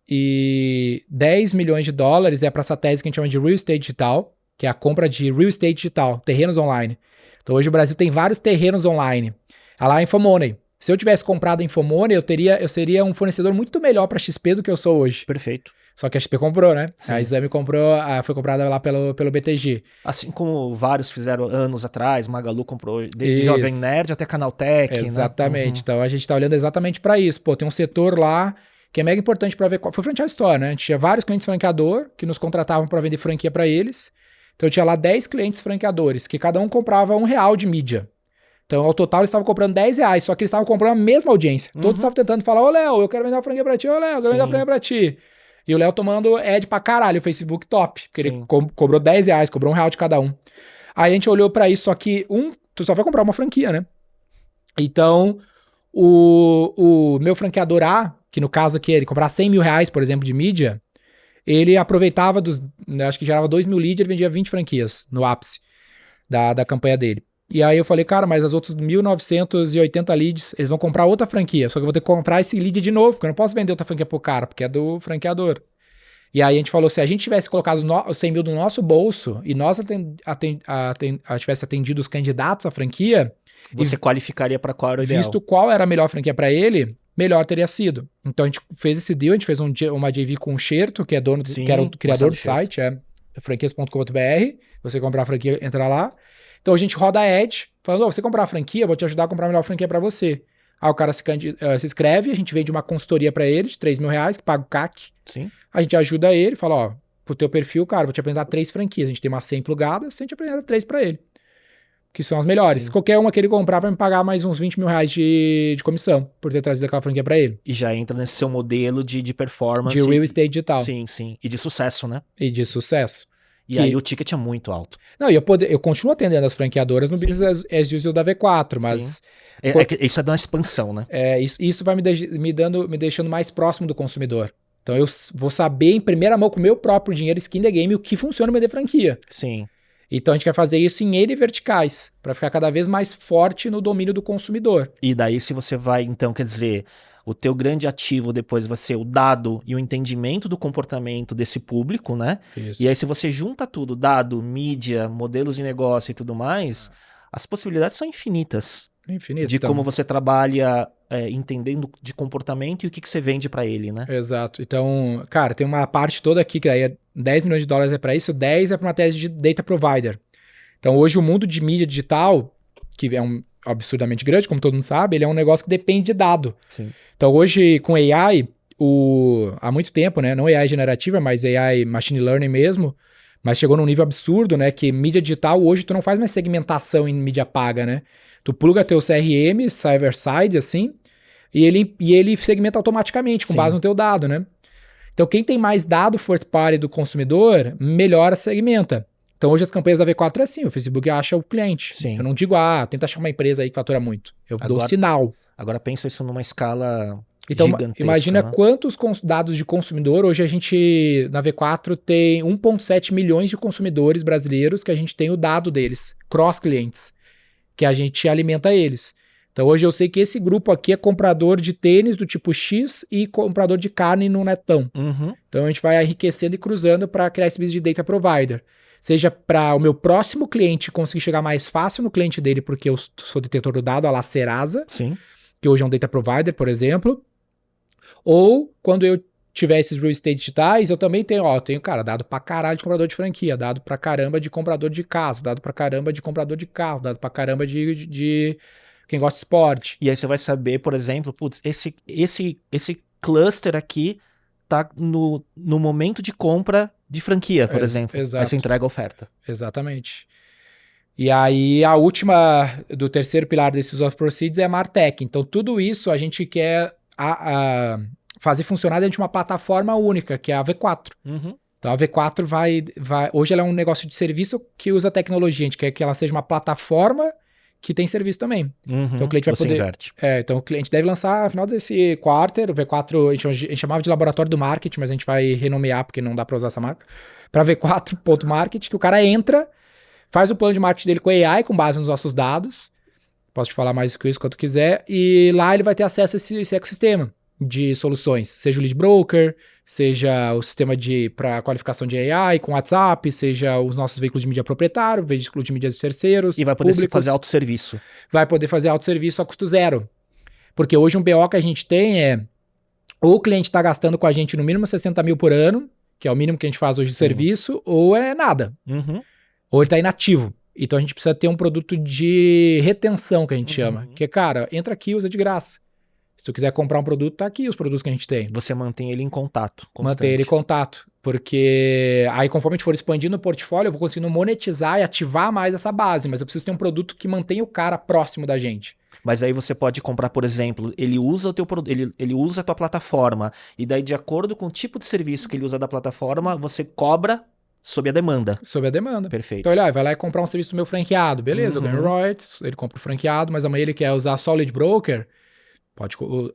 e 10 milhões de dólares é para essa tese que a gente chama de Real Estate Digital, que é a compra de Real Estate Digital, terrenos online. Então hoje o Brasil tem vários terrenos online. Lá a Infomoney. Se eu tivesse comprado a Infomoney, eu seria um fornecedor muito melhor para XP do que eu sou hoje. Perfeito. Só que a XP comprou, né? Sim. A Exame foi comprada lá pelo BTG. Assim como vários fizeram anos atrás, Magalu comprou desde Jovem Nerd até Canaltech. Exatamente. Né? Então a gente tá olhando exatamente para isso. Pô, tem um setor lá que é mega importante para ver qual foi franchise store, né? A gente tinha vários clientes franqueador que nos contratavam para vender franquia para eles. Então eu tinha lá 10 clientes franqueadores, que cada um comprava R$1 de mídia. Então, ao total, eles estavam comprando R$10, só que eles estavam comprando a mesma audiência. Todos estavam tentando falar, ô Léo, eu quero vender uma franquia pra ti, ô Léo, eu quero vender uma franquia pra ti. E o Léo tomando ad pra caralho, o Facebook top, porque ele cobrou R$10, cobrou R$1 de cada um. Aí a gente olhou pra isso, só que tu só vai comprar uma franquia, né? Então, o meu franqueador A, que no caso aqui ele comprar R$100 mil, por exemplo, de mídia, ele aproveitava acho que gerava 2 mil leads, ele vendia 20 franquias no ápice da campanha dele. E aí eu falei, cara, mas as outras 1.980 leads, eles vão comprar outra franquia, só que eu vou ter que comprar esse lead de novo, porque eu não posso vender outra franquia pro cara, porque é do franqueador. E aí a gente falou, se a gente tivesse colocado os 100 mil no nosso bolso e nós tivesse atendido os candidatos à franquia... Você qualificaria para qual era o ideal. Visto qual era a melhor franquia para ele, melhor teria sido. Então a gente fez esse deal, a gente fez uma JV com o Xerto, que é dono, que era o criador do site, franquias.com.br, você comprar a franquia, entra lá. Então a gente roda a ad, falando, você comprar a franquia, eu vou te ajudar a comprar a melhor franquia para você. Aí o cara se inscreve, a gente vende uma consultoria para ele de R$3 mil, que paga o CAC. Sim. A gente ajuda ele, fala, pro teu perfil, cara, vou te apresentar 3 franquias. A gente tem umas 100 plugadas, a gente apresenta 3 para ele. Que são as melhores. Sim. Qualquer uma que ele comprar vai me pagar mais uns R$20 mil de comissão por ter trazido aquela franquia para ele. E já entra nesse seu modelo de performance. De real estate digital. Sim. E de sucesso, né? E de sucesso. E aí o ticket é muito alto. Não, eu continuo atendendo as franqueadoras no business as usual da V4, mas... Isso é dar uma expansão, né? Isso vai me deixando mais próximo do consumidor. Então eu vou saber em primeira mão com o meu próprio dinheiro, skin the game, o que funciona vender franquia. Sim. Então a gente quer fazer isso em N verticais, para ficar cada vez mais forte no domínio do consumidor. E daí se você vai, então, quer dizer, o teu grande ativo depois vai ser o dado e o entendimento do comportamento desse público, né? Isso. E aí se você junta tudo, dado, mídia, modelos de negócio e tudo mais, as possibilidades são infinitas. Infinito. De como você trabalha entendendo de comportamento e o que você vende para ele, né? Exato. Então, cara, tem uma parte toda aqui que aí é $10 milhões é para isso, 10 é para uma tese de data provider. Então, hoje o mundo de mídia digital, que é absurdamente grande, como todo mundo sabe, ele é um negócio que depende de dado. Sim. Então, hoje com AI, há muito tempo, né? Não AI generativa, mas AI machine learning mesmo, mas chegou num nível absurdo, né? Que mídia digital hoje tu não faz mais segmentação em mídia paga, né? Tu pluga teu CRM, server-side, assim, e ele segmenta automaticamente, com base no teu dado, né? Então, quem tem mais dado first party do consumidor, melhor segmenta. Então, hoje as campanhas da V4 é assim, o Facebook acha o cliente. Sim. Eu não digo, tenta achar uma empresa aí que fatura muito. Eu dou sinal. Agora pensa isso numa escala então, gigantesca. Imagina, né? Quantos dados de consumidor. Hoje a gente, na V4, tem 1,7 milhões de consumidores brasileiros que a gente tem o dado deles, cross-clientes, que a gente alimenta eles. Então hoje eu sei que esse grupo aqui é comprador de tênis do tipo X e comprador de carne no Netão. Uhum. Então a gente vai enriquecendo e cruzando para criar esse business de data provider. Seja para o meu próximo cliente conseguir chegar mais fácil no cliente dele, porque eu sou detetor do dado, a la Serasa, Sim. que hoje é um data provider, por exemplo. Ou quando eu tiver esses real estate digitais, eu também tenho, cara, dado pra caralho de comprador de franquia, dado pra caramba de comprador de casa, dado pra caramba de comprador de carro, dado pra caramba de quem gosta de esporte. E aí você vai saber, por exemplo, putz, esse cluster aqui tá no momento de compra de franquia, por exemplo. Exato. Aí você entrega a oferta. Exatamente. E aí a última, do terceiro pilar desse use of proceeds é a MarTech. Então tudo isso a gente quer fazer funcionar dentro de uma plataforma única, que é a V4. Uhum. Então a V4 vai... Hoje ela é um negócio de serviço que usa tecnologia. A gente quer que ela seja uma plataforma que tem serviço também. Uhum. Então o cliente vai Você poder... inverte. Então o cliente deve lançar no final desse quarter, o V4, a gente chamava de laboratório do marketing, mas a gente vai renomear porque não dá para usar essa marca, para V4.market, que o cara entra, faz o plano de marketing dele com AI, com base nos nossos dados, posso te falar mais com isso quanto quiser, e lá ele vai ter acesso a esse ecossistema de soluções, seja o lead broker, seja o sistema para qualificação de AI com WhatsApp, seja os nossos veículos de mídia proprietário, veículos de mídias terceiros, E vai poder públicos, fazer autosserviço. vai poder fazer autosserviço a custo zero. Porque hoje um BO que a gente tem é, ou o cliente está gastando com a gente no mínimo 60 mil por ano, que é o mínimo que a gente faz hoje de serviço, ou é nada. Uhum. Ou ele está inativo. Então a gente precisa ter um produto de retenção, que a gente chama. Que, cara, entra aqui e usa de graça. Se tu quiser comprar um produto, tá aqui os produtos que a gente tem. Você mantém ele em contato. Manter ele em contato. Porque aí, conforme a gente for expandindo o portfólio, eu vou conseguindo monetizar e ativar mais essa base. Mas eu preciso ter um produto que mantenha o cara próximo da gente. Mas aí você pode comprar, por exemplo, ele usa o teu produto, ele usa a tua plataforma, e daí, de acordo com o tipo de serviço que ele usa da plataforma, você cobra sob a demanda. Sob a demanda. Perfeito. Então ele vai lá e comprar um serviço do meu franqueado. Beleza, eu ganho royalties, ele compra o franqueado, mas amanhã ele quer usar só o lead broker,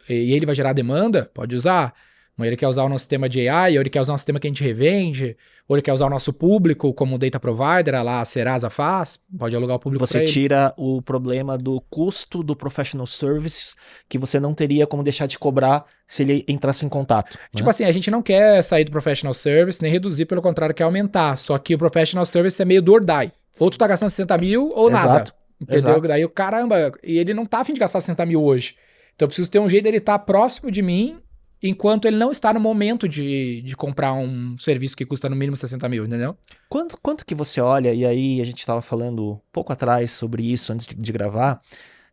e ele vai gerar demanda, pode usar. Amanhã ele quer usar o nosso sistema de AI, ou ele quer usar um sistema que a gente revende, ou ele quer usar o nosso público como data provider, lá a Serasa faz, pode alugar o público Você pra ele. tira o problema do custo do professional service, que você não teria como deixar de cobrar se ele entrasse em contato. Tipo assim, a gente não quer sair do professional service, nem reduzir, pelo contrário, quer aumentar. Só que o professional service é meio do or die. Ou tu tá gastando 60 mil ou nada. Exato. Entendeu? Exato. Daí o caramba, e ele não tá a fim de gastar 60 mil hoje. Então eu preciso ter um jeito dele estar próximo de mim, enquanto ele não está no momento de comprar um serviço que custa no mínimo 60 mil, entendeu? Quanto que você olha, e aí a gente estava falando pouco atrás sobre isso antes de gravar,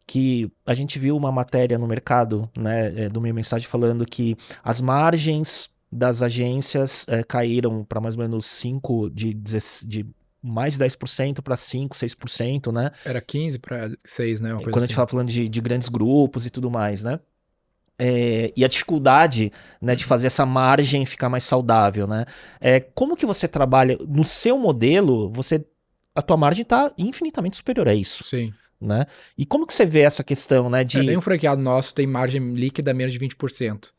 que a gente viu uma matéria no mercado, né, do Meio Mensagem falando que as margens das agências caíram para mais ou menos 5, de mais 10% para 5, 6%, né? Era 15 para 6, né? Uma coisa Quando a assim. gente fala falando de grandes grupos e tudo mais, né? E a dificuldade, né, de fazer essa margem ficar mais saudável, né? Como que você trabalha no seu modelo? A tua margem está infinitamente superior a isso, Sim. né? E como que você vê essa questão, né? Nenhum franqueado nosso tem margem líquida menos de 20%.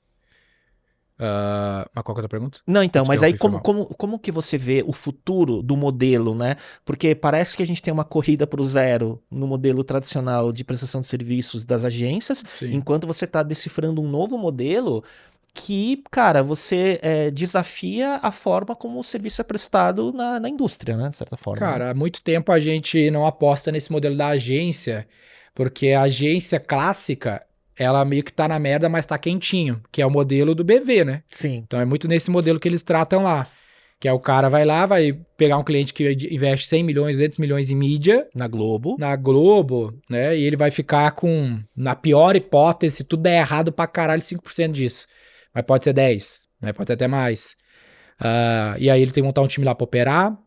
Mas qual que é a tua pergunta? Não, então, mas aí Foi mal. como que você vê o futuro do modelo, né? Porque parece que a gente tem uma corrida para o zero no modelo tradicional de prestação de serviços das agências, Sim. enquanto você está decifrando um novo modelo que, cara, você desafia a forma como o serviço é prestado na indústria, né? De certa forma. Cara, há muito tempo a gente não aposta nesse modelo da agência, porque a agência clássica, ela meio que tá na merda, mas tá quentinho, que é o modelo do BV, né? Sim. Então é muito nesse modelo que eles tratam lá, que é o cara vai lá, vai pegar um cliente que investe 100 milhões, 200 milhões em mídia, Na Globo. né? E ele vai ficar com, na pior hipótese, se tudo der errado pra caralho, 5% disso. Mas pode ser 10, né? Pode ser até mais. E aí ele tem que montar um time lá pra operar.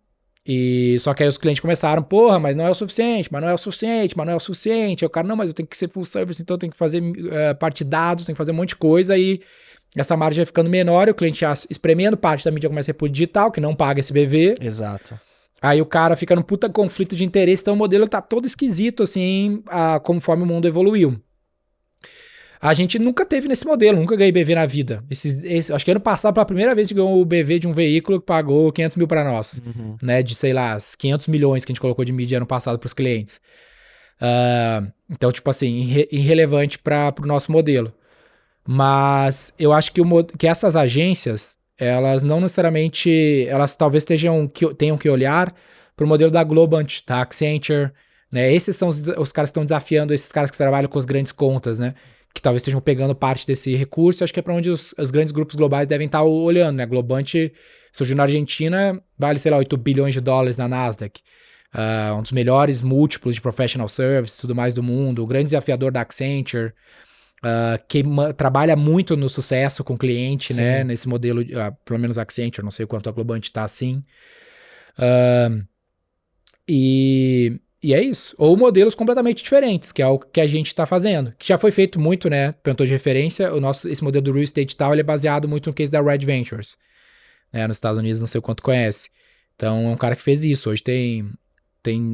E só que aí os clientes começaram, porra, mas não é o suficiente, mas não é o suficiente, mas não é o suficiente. Aí o cara, não, mas eu tenho que ser full service, então eu tenho que fazer parte de dados, tenho que fazer um monte de coisa. E essa margem vai ficando menor, e o cliente já espremendo parte da mídia começa a ir pro digital, que não paga esse BV. Exato. Aí o cara fica num puta conflito de interesse, então o modelo tá todo esquisito, assim, conforme o mundo evoluiu. A gente nunca teve nesse modelo, nunca ganhei BV na vida. Acho que ano passado, pela primeira vez, a gente ganhou o BV de um veículo que pagou 500 mil pra nós, né? De, sei lá, 500 milhões que a gente colocou de mídia ano passado pros clientes. Então, tipo assim, irrelevante pro nosso modelo. Mas eu acho que essas agências, elas não necessariamente, elas talvez tenham que olhar pro modelo da Globant, da Accenture, né? Esses são os caras que estão desafiando esses caras que trabalham com as grandes contas, né? Que talvez estejam pegando parte desse recurso. Acho que é para onde os grandes grupos globais devem estar olhando, né? Globant surgiu na Argentina, vale, sei lá, 8 bilhões de dólares na Nasdaq. Um dos melhores múltiplos de professional service, tudo mais do mundo. O grande desafiador da Accenture, que trabalha muito no sucesso com o cliente, né? Nesse modelo, pelo menos a Accenture, não sei o quanto a Globant está assim. E é isso. Ou modelos completamente diferentes, que é o que a gente está fazendo. Que já foi feito muito, né? Perguntou de referência. Esse modelo do Real Estate Tal, ele é baseado muito no case da Red Ventures. Né, nos Estados Unidos, não sei o quanto conhece. Então, é um cara que fez isso. Hoje tem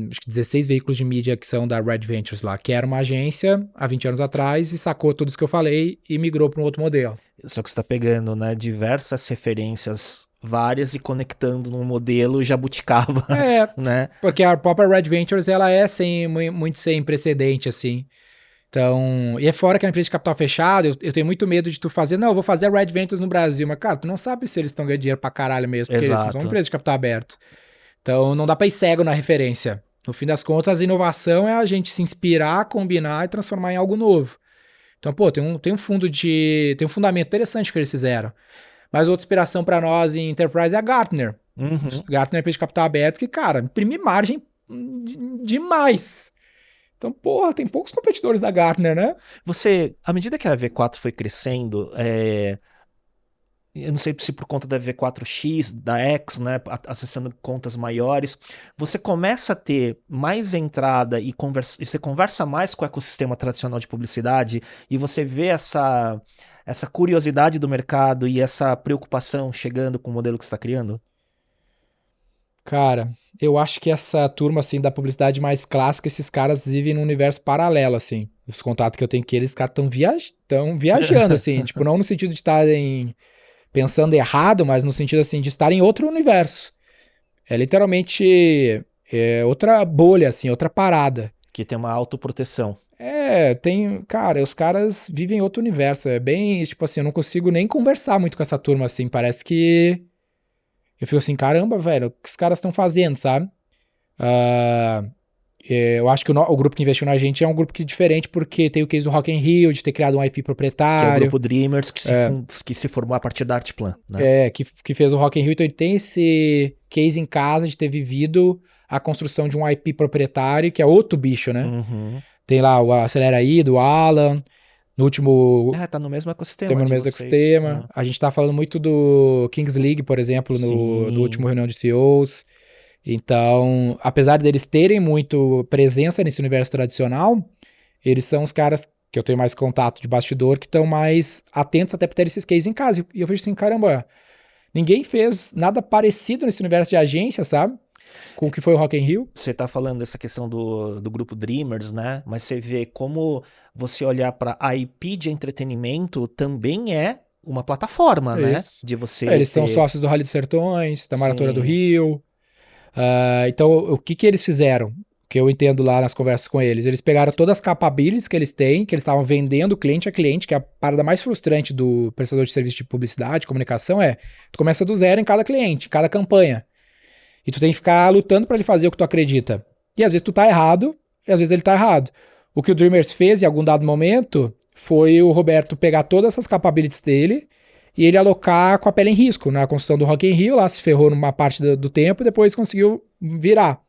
acho que 16 veículos de mídia que são da Red Ventures lá, que era uma agência há 20 anos atrás e sacou tudo isso que eu falei e migrou para um outro modelo. Só que você está pegando, né, diversas referências várias e conectando num modelo jabuticaba, né? Porque a própria Red Ventures, ela é muito sem precedente, assim. Então, e é fora que é uma empresa de capital fechado, eu tenho muito medo de tu fazer, não, eu vou fazer a Red Ventures no Brasil, mas, cara, tu não sabe se eles estão ganhando dinheiro pra caralho mesmo, porque eles são uma empresa de capital aberto. Então, não dá pra ir cego na referência. No fim das contas, a inovação é a gente se inspirar, combinar e transformar em algo novo. Então, pô, tem um fundamento interessante que eles fizeram. Mas outra inspiração pra nós em Enterprise é a Gartner. Gartner é uma empresa de capital aberto que, cara, imprime margem demais. Então, porra, tem poucos competidores da Gartner, né? Você, à medida que a V4 foi crescendo, eu não sei se por conta da V4X, da X, né, acessando contas maiores, você começa a ter mais entrada e você conversa mais com o ecossistema tradicional de publicidade e você vê essa curiosidade do mercado e essa preocupação chegando com o modelo que você está criando? Cara, eu acho que essa turma, assim, da publicidade mais clássica, esses caras vivem num universo paralelo, assim. Os contatos que eu tenho com eles, os caras estão viajando, assim. Tipo, não no sentido de estarem pensando errado, mas no sentido, assim, de estar em outro universo. É literalmente outra bolha, assim, outra parada. Que tem uma autoproteção. Cara, os caras vivem em outro universo. É bem, tipo assim, eu não consigo nem conversar muito com essa turma, assim. Parece que eu fico assim, caramba, velho, o que os caras estão fazendo, sabe? Eu acho que o grupo que investiu na gente é um grupo que é diferente, porque tem o case do Rock in Rio, de ter criado um IP proprietário. Que é o grupo Dreamers, que se formou a partir da Artplan, né? Que fez o Rock in Rio, então ele tem esse case em casa de ter vivido a construção de um IP proprietário, que é outro bicho, né? Tem lá o Acelera aí, do Alan. No último... tá no mesmo ecossistema. Tem no mesmo ecossistema. A gente tá falando muito do Kings League, por exemplo, no último reunião de CEOs. Então, apesar deles terem muito presença nesse universo tradicional, eles são os caras que eu tenho mais contato de bastidor, que estão mais atentos até pra ter esses cases em casa. E eu vejo assim, caramba, ninguém fez nada parecido nesse universo de agência, sabe? Com o que foi o Rock in Rio. Você tá falando dessa questão do grupo Dreamers, né? Mas você vê como você olhar para a IP de entretenimento também é uma plataforma, né? De você eles são sócios do Rally dos Sertões, da Maratona do Rio. Então, o que eles fizeram? Que eu entendo lá nas conversas com eles. Eles pegaram todas as capabilities que eles têm, que eles estavam vendendo cliente a cliente, que é a parada mais frustrante do prestador de serviço de publicidade, comunicação, tu começa do zero em cada cliente, cada campanha. E tu tem que ficar lutando pra ele fazer o que tu acredita. E às vezes tu tá errado, e às vezes ele tá errado. O que o Dreamers fez em algum dado momento foi o Roberto pegar todas essas capabilities dele e ele alocar com a pele em risco na construção do Rock in Rio, lá se ferrou numa parte do tempo e depois conseguiu virar.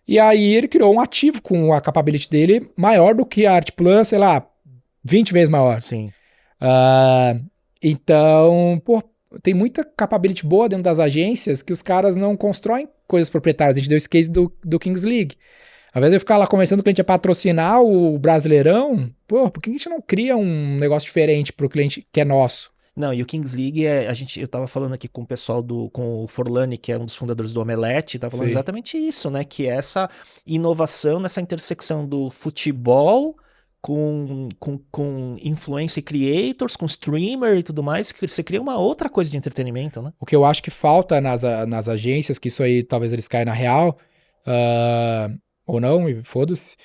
E aí ele criou um ativo com a capability dele maior do que a Artplan, sei lá, 20 vezes maior. Sim. Então, tem muita capability boa dentro das agências que os caras não constroem coisas proprietárias. A gente deu esse case do Kings League. Ao invés de eu ficar lá conversando com o cliente a patrocinar o Brasileirão, por que a gente não cria um negócio diferente pro cliente que é nosso? Não, e o Kings League, eu tava falando aqui com o pessoal com o Forlani, que é um dos fundadores do Omelete, tava falando exatamente isso, né? Que é essa inovação nessa intersecção do futebol com influencer creators, com streamer e tudo mais, que você cria uma outra coisa de entretenimento, né? O que eu acho que falta nas agências, que isso aí talvez eles caem na real, ou não, foda-se,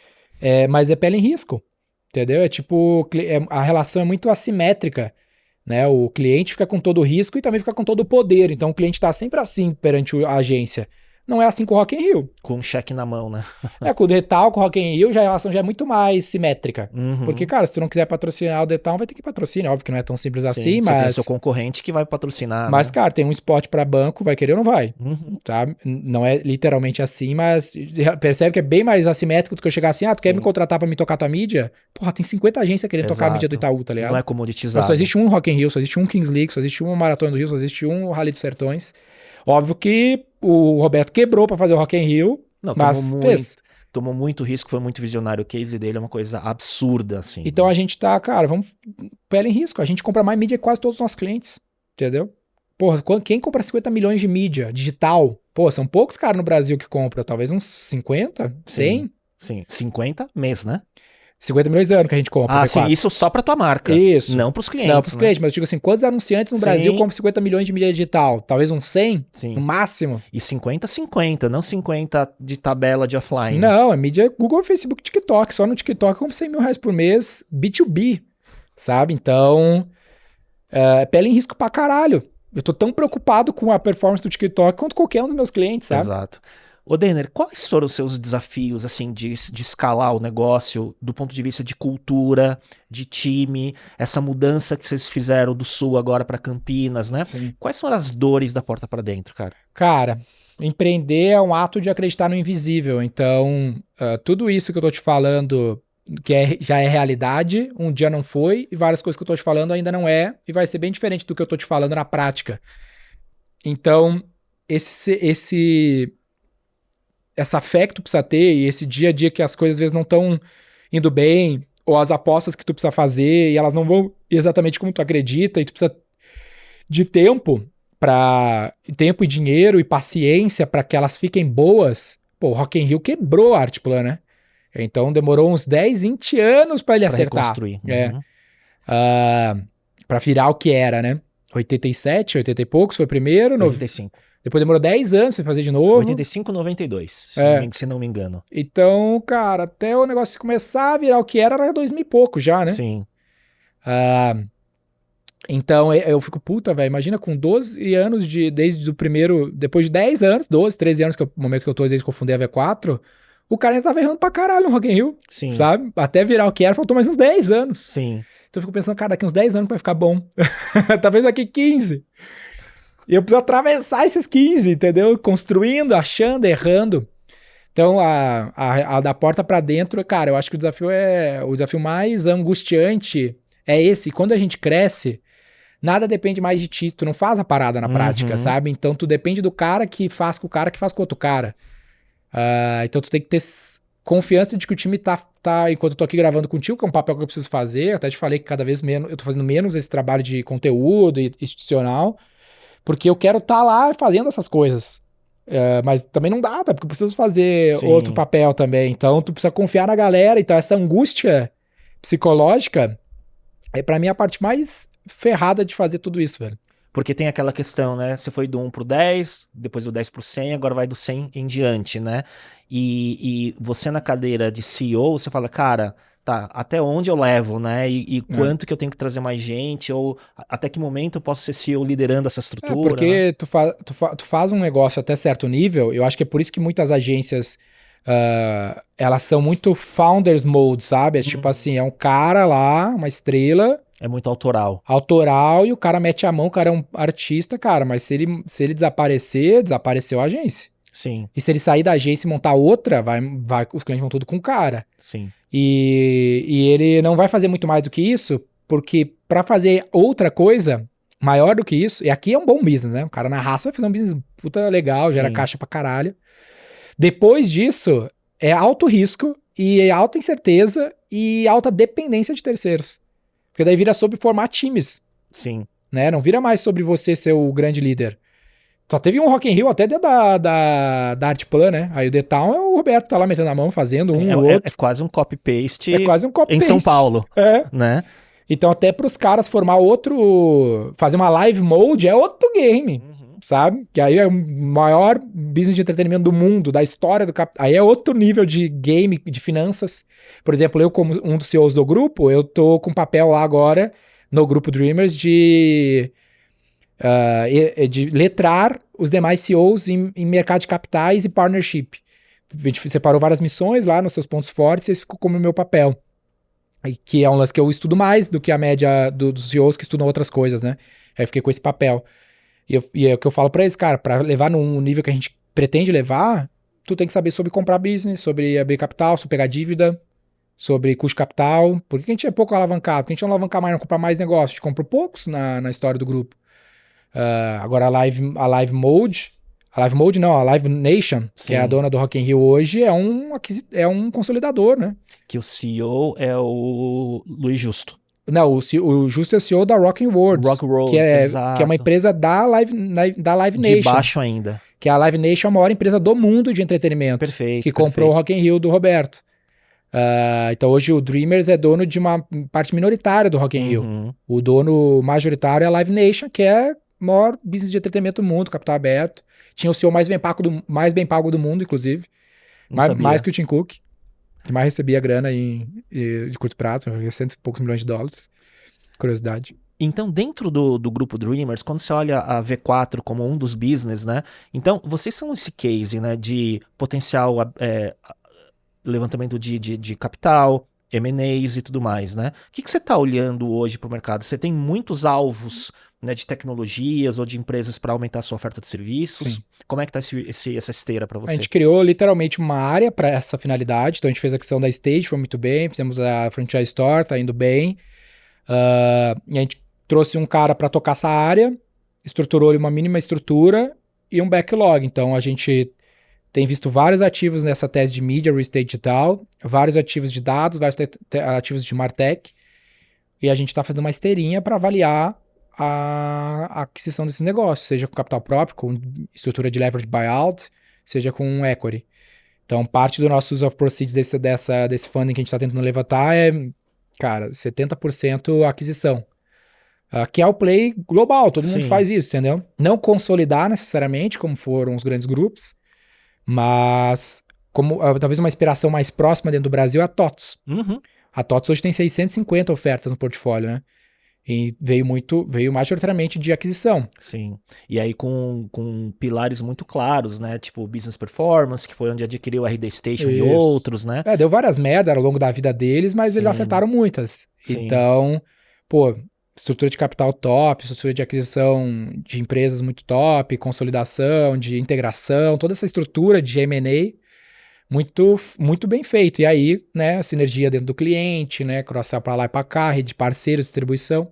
mas é pele em risco, entendeu? É tipo, a relação é muito assimétrica, né? O cliente fica com todo o risco e também fica com todo o poder, então o cliente tá sempre assim perante a agência. Não é assim com o Rock in Rio. Com um cheque na mão, né? Com o Detal, com o Rock in Rio, a relação já é muito mais simétrica. Porque, cara, se tu não quiser patrocinar o Detal, vai ter que patrocinar. Óbvio que não é tão simples assim, você mas... tem o seu concorrente que vai patrocinar, Mas, né? cara, tem um spot pra banco, vai querer ou não vai? Tá? Não é literalmente assim, mas percebe que é bem mais assimétrico do que eu chegar assim, tu quer me contratar pra me tocar tua mídia? Porra, tem 50 agências querendo tocar a mídia do Itaú, tá ligado? Não é comoditizado. Só existe um Rock in Rio, só existe um Kings League, só existe um Maratona do Rio, só existe um Rally dos Sertões. Óbvio que o Roberto quebrou pra fazer o Rock in Rio, mas fez. Tomou muito risco, foi muito visionário. O case dele é uma coisa absurda, assim. Então a gente tá, cara, vamos pele em risco. A gente compra mais mídia que quase todos os nossos clientes, entendeu? Porra, quem compra 50 milhões de mídia digital? Pô, são poucos caras no Brasil que compram, talvez uns 50, 100? Sim, 50 mês, né? 50 milhões de anos que a gente compra. Ah, V4. sim, isso só pra tua marca. Isso. Não pros clientes. Não, pros clientes, mas eu digo assim, quantos anunciantes no Brasil Sim. compram 50 milhões de mídia digital? Talvez uns 100, Sim. no máximo. E 50-50, não 50 de tabela de offline. Não, é mídia Google, Facebook, TikTok. Só no TikTok eu compro 100 mil reais por mês, B2B, sabe? Então, pele em risco pra caralho. Eu tô tão preocupado com a performance do TikTok quanto qualquer um dos meus clientes, sabe? Exato. Ô, Denner, quais foram os seus desafios, assim, de escalar o negócio do ponto de vista de cultura, de time, essa mudança que vocês fizeram do Sul agora para Campinas, né? Sim. Quais foram as dores da porta para dentro, cara? Cara, empreender é um ato de acreditar no invisível. Então, tudo isso que eu tô te falando, que já é realidade, um dia não foi, e várias coisas que eu tô te falando ainda não é, e vai ser bem diferente do que eu tô te falando na prática. Então, essa fé que tu precisa ter e esse dia a dia que as coisas às vezes não estão indo bem, ou as apostas que tu precisa fazer e elas não vão exatamente como tu acredita, e tu precisa de tempo e dinheiro e paciência para que elas fiquem boas. Pô, o Rock in Rio quebrou a Artplan, né? Então demorou uns 10, 20 anos para ele acertar. Reconstruir. Uhum. Para virar o que era, né? 87, 80 e poucos foi o primeiro. 85. Depois demorou 10 anos pra fazer de novo. 85, 92, se não me engano. Então, cara, até o negócio começar a virar o que era 2000 e pouco já, né? Sim. Então, eu fico, puta, velho, imagina com 12 anos desde o primeiro, depois de 10 anos, 12, 13 anos, que é o momento que eu tô desde que eu fundei a V4, o cara ainda tava errando pra caralho no Rock in Rio, Sim. sabe? Até virar o que era, faltou mais uns 10 anos. Sim. Então eu fico pensando, cara, daqui uns 10 anos vai ficar bom. Talvez daqui 15. E eu preciso atravessar esses 15, entendeu? Construindo, achando, errando. Então, a da porta pra dentro, cara, eu acho que o desafio mais angustiante é esse. Quando a gente cresce, nada depende mais de ti. Tu não faz a parada na prática, sabe? Então, tu depende do cara que faz com o cara que faz com outro cara. Então, tu tem que ter confiança de que o time tá, enquanto eu tô aqui gravando contigo, que é um papel que eu preciso fazer. Eu até te falei que cada vez menos, eu tô fazendo menos esse trabalho de conteúdo institucional, porque eu quero estar lá fazendo essas coisas. Mas também não dá, tá? Porque eu preciso fazer outro papel também. Então, tu precisa confiar na galera. Então, essa angústia psicológica é pra mim a parte mais ferrada de fazer tudo isso, velho. Porque tem aquela questão, né? Você foi do 1 pro 10, depois do 10 pro 100, agora vai do 100 em diante, né? E você na cadeira de CEO, você fala, cara, tá, até onde eu levo, né? E quanto que eu tenho que trazer mais gente? Ou até que momento eu posso ser CEO liderando essa estrutura? Porque né? tu faz um negócio até certo nível, eu acho que é por isso que muitas agências, elas são muito founders mode, sabe? É tipo assim, é um cara lá, uma estrela... É muito autoral. Autoral, e o cara mete a mão, o cara é um artista, cara, mas se ele desaparecer, desapareceu a agência. Sim. E se ele sair da agência e montar outra, os clientes vão tudo com o cara. Sim. E ele não vai fazer muito mais do que isso, porque pra fazer outra coisa maior do que isso, e aqui é um bom business, né? O cara na raça vai fazer um business puta legal, gera caixa pra caralho. Depois disso, é alto risco, e é alta incerteza, e alta dependência de terceiros. Porque daí vira sobre formar times. Sim. Né? Não vira mais sobre você ser o grande líder. Só teve um Rock in Rio até dentro da Artplan, né? Aí o The Town é o Roberto, tá lá metendo a mão, fazendo outro. É quase um copy-paste. É quase um copy-paste. Em São Paulo. Né? Então até pros caras formar fazer uma live mode é outro game. Sabe? Que aí é o maior business de entretenimento do mundo, da história do capital. Aí é outro nível de game, de finanças. Por exemplo, eu como um dos CEOs do grupo, eu tô com papel lá agora, no grupo Dreamers, de letrar os demais CEOs em mercado de capitais e partnership. A gente separou várias missões lá nos seus pontos fortes e esse ficou como meu papel. Que é um lance que eu estudo mais do que a média dos CEOs que estudam outras coisas, né? Aí eu fiquei com esse papel. E é o que eu falo pra eles, cara, pra levar num nível que a gente pretende levar, tu tem que saber sobre comprar business, sobre abrir capital, sobre pegar dívida, sobre custo de capital. Por que a gente é pouco alavancado? Porque a gente não alavancar mais, não comprar mais negócio. A gente comprou poucos na história do grupo. Agora a Live Nation, que é a dona do Rock in Rio hoje, é um consolidador, né? Que o CEO é o Luiz Justo. Não, o Justo é o CEO da Rock World, que é uma empresa da Live Nation. De baixo ainda. Que a Live Nation é a maior empresa do mundo de entretenimento. Perfeito. Que comprou o Rock in Rio do Roberto. Então hoje o Dreamers é dono de uma parte minoritária do Rock in Rio. O dono majoritário é a Live Nation, que é o maior business de entretenimento do mundo, capital aberto. Tinha o CEO mais bem pago do mundo, inclusive. Mais que o Tim Cook, que mais recebia grana de curto prazo, 100 e poucos milhões de dólares. Curiosidade. Então, dentro do grupo Dreamers, quando você olha a V4 como um dos business, né? Então, vocês são esse case, né? De potencial levantamento de capital, M&As e tudo mais, né? O que você está olhando hoje para o mercado? Você tem muitos alvos, né, de tecnologias ou de empresas para aumentar a sua oferta de serviços? Sim. Como é que está essa esteira para você? A gente criou literalmente uma área para essa finalidade. Então, a gente fez a aquisição da Stage, foi muito bem. Fizemos a Franchise Store, tá indo bem. E a gente trouxe um cara para tocar essa área, estruturou uma mínima estrutura e um backlog. Então, a gente tem visto vários ativos nessa tese de mídia, real estate digital, vários ativos de dados, vários ativos de Martech, e a gente está fazendo uma esteirinha para avaliar a aquisição desses negócios, seja com capital próprio, com estrutura de leverage buyout, seja com equity. Então, parte do nosso use of proceeds desse funding que a gente está tentando levantar é, cara, 70% aquisição. Que é o play global, todo mundo faz isso, entendeu? Não consolidar necessariamente, como foram os grandes grupos, mas como talvez uma inspiração mais próxima dentro do Brasil é a TOTS. A TOTS hoje tem 650 ofertas no portfólio, né? E veio majoritariamente de aquisição. Sim. E aí com pilares muito claros, né? Tipo Business Performance, que foi onde adquiriu a RD Station e outros, né? Deu várias merdas ao longo da vida deles, mas eles acertaram muitas. Sim. Então, estrutura de capital top, estrutura de aquisição de empresas muito top, consolidação, de integração, toda essa estrutura de M&A muito, muito bem feito. E aí, né, sinergia dentro do cliente, né, cross-sell para lá e para cá, rede de parceiros, distribuição.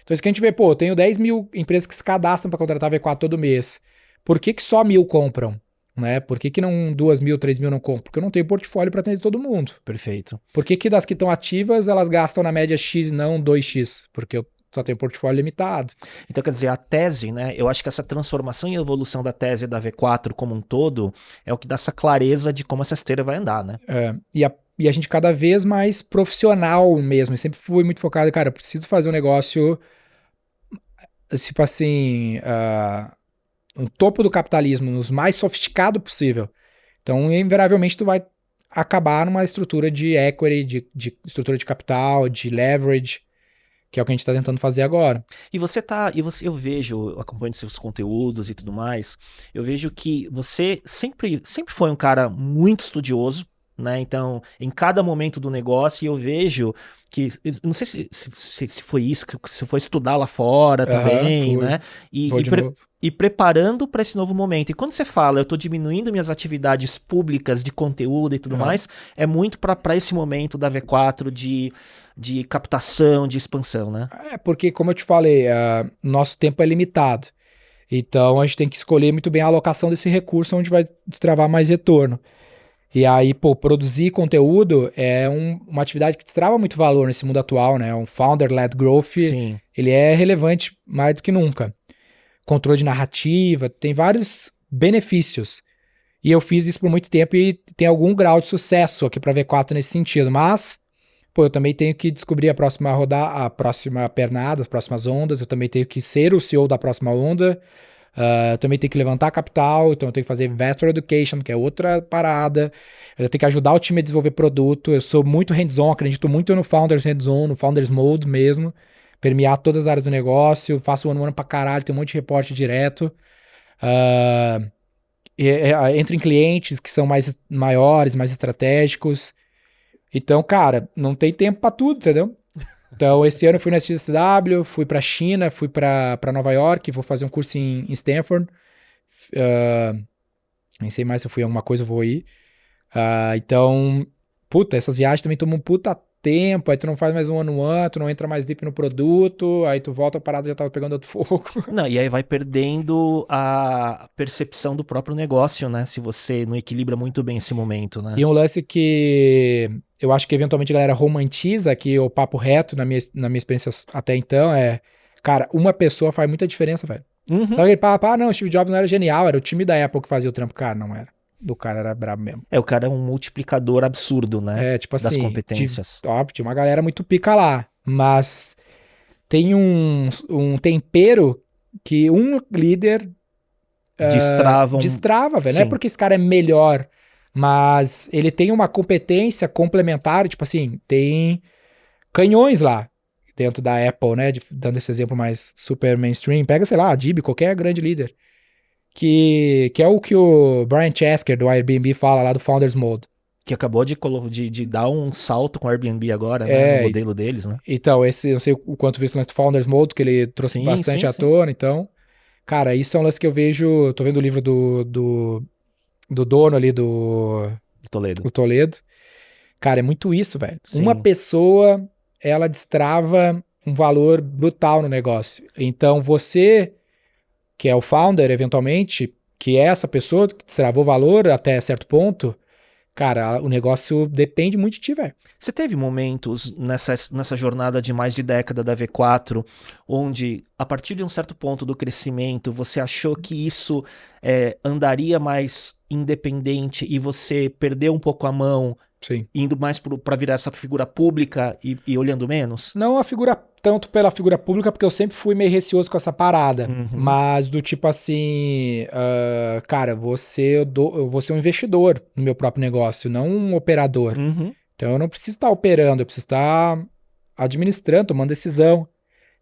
Então, isso que a gente vê, eu tenho 10 mil empresas que se cadastram para contratar V4 todo mês. Por que só 1.000 compram? Né? Por que não 2.000, 3.000 não compram? Porque eu não tenho portfólio para atender todo mundo. Perfeito. Por que das que estão ativas, elas gastam na média X e não 2X? Porque eu só tenho portfólio limitado. Então, quer dizer, a tese, né? Eu acho que essa transformação e evolução da tese da V4 como um todo é o que dá essa clareza de como essa esteira vai andar, né? E a gente cada vez mais profissional mesmo. Eu sempre fui muito focado, cara, eu preciso fazer um negócio, tipo assim, no topo do capitalismo, nos mais sofisticado possível. Então, invariavelmente, tu vai acabar numa estrutura de equity, de estrutura de capital, de leverage, que é o que a gente está tentando fazer agora. Eu vejo, acompanhando seus conteúdos e tudo mais, eu vejo que você sempre foi um cara muito estudioso, né? Então, em cada momento do negócio, eu vejo que, não sei se foi isso, que você foi estudar lá fora também, né? E preparando para esse novo momento. E quando você fala, eu estou diminuindo minhas atividades públicas de conteúdo e tudo mais, é muito para esse momento da V4 de captação, de expansão, né? Porque, como eu te falei, nosso tempo é limitado. Então, a gente tem que escolher muito bem a alocação desse recurso onde vai destravar mais retorno. E aí, produzir conteúdo é uma atividade que destrava muito valor nesse mundo atual, né? Um founder-led growth, Sim. Ele é relevante mais do que nunca. Controle de narrativa, tem vários benefícios. E eu fiz isso por muito tempo e tem algum grau de sucesso aqui para V4 nesse sentido. Mas, eu também tenho que descobrir a próxima pernada, as próximas ondas. Eu também tenho que ser o CEO da próxima onda. Eu também tenho que levantar capital, então eu tenho que fazer Investor Education, que é outra parada. Eu tenho que ajudar o time a desenvolver produto. Eu sou muito hands-on, acredito muito no Founders hands-on, no Founders Mode mesmo. Permear todas as áreas do negócio, faço one-on-one pra caralho, tem um monte de reporte direto. Entro em clientes que são mais maiores, mais estratégicos. Então, cara, não tem tempo pra tudo, entendeu? Então, esse ano eu fui na SXSW, fui pra China, fui pra Nova York, vou fazer um curso em Stanford. Nem sei mais se eu fui alguma coisa, eu vou ir. Então, essas viagens também tomam um puta tempo, aí tu não faz mais um one-on-one, tu não entra mais deep no produto, aí tu volta a parada já tava pegando outro fogo. Não, e aí vai perdendo a percepção do próprio negócio, né? Se você não equilibra muito bem esse momento, né? E um lance que eu acho que eventualmente a galera romantiza, que o papo reto na minha experiência até então cara, uma pessoa faz muita diferença, velho. Sabe aquele papo, não, o Steve Jobs não era genial, era o time da Apple que fazia o trampo. Cara, não era. o cara era brabo mesmo. O cara é um multiplicador absurdo, né? Tipo das assim, competências. Óbvio, tinha uma galera muito pica lá, mas tem um tempero que um líder destrava, velho. Não é Sim. porque esse cara é melhor, mas ele tem uma competência complementar, tipo assim, tem canhões lá dentro da Apple, né? Dando esse exemplo mais super mainstream. Pega, sei lá, a Dib, qualquer grande líder. Que é o que o Brian Chesky do Airbnb fala lá do Founders Mode. Que acabou de dar um salto com o Airbnb agora, né? No modelo deles, né? Então, eu não sei o quanto viu esse lance do Founders Mode, que ele trouxe bastante à tona, então... Cara, isso é um lance que eu vejo... Tô vendo o livro do dono ali do Toledo. Cara, é muito isso, velho. Sim. Uma pessoa, ela destrava um valor brutal no negócio. Então, você, que é o founder, eventualmente, que é essa pessoa que destravou valor até certo ponto... Cara, o negócio depende muito de ti, velho. Você teve momentos nessa jornada de mais de década da V4, onde, a partir de um certo ponto do crescimento, você achou que isso andaria mais independente e você perdeu um pouco a mão, Sim. indo mais para virar essa figura pública e olhando menos? Não tanto pela figura pública, porque eu sempre fui meio receoso com essa parada. Mas do tipo assim, cara, eu vou ser um investidor no meu próprio negócio, não um operador. Então eu não preciso estar operando, eu preciso estar administrando, tomando decisão.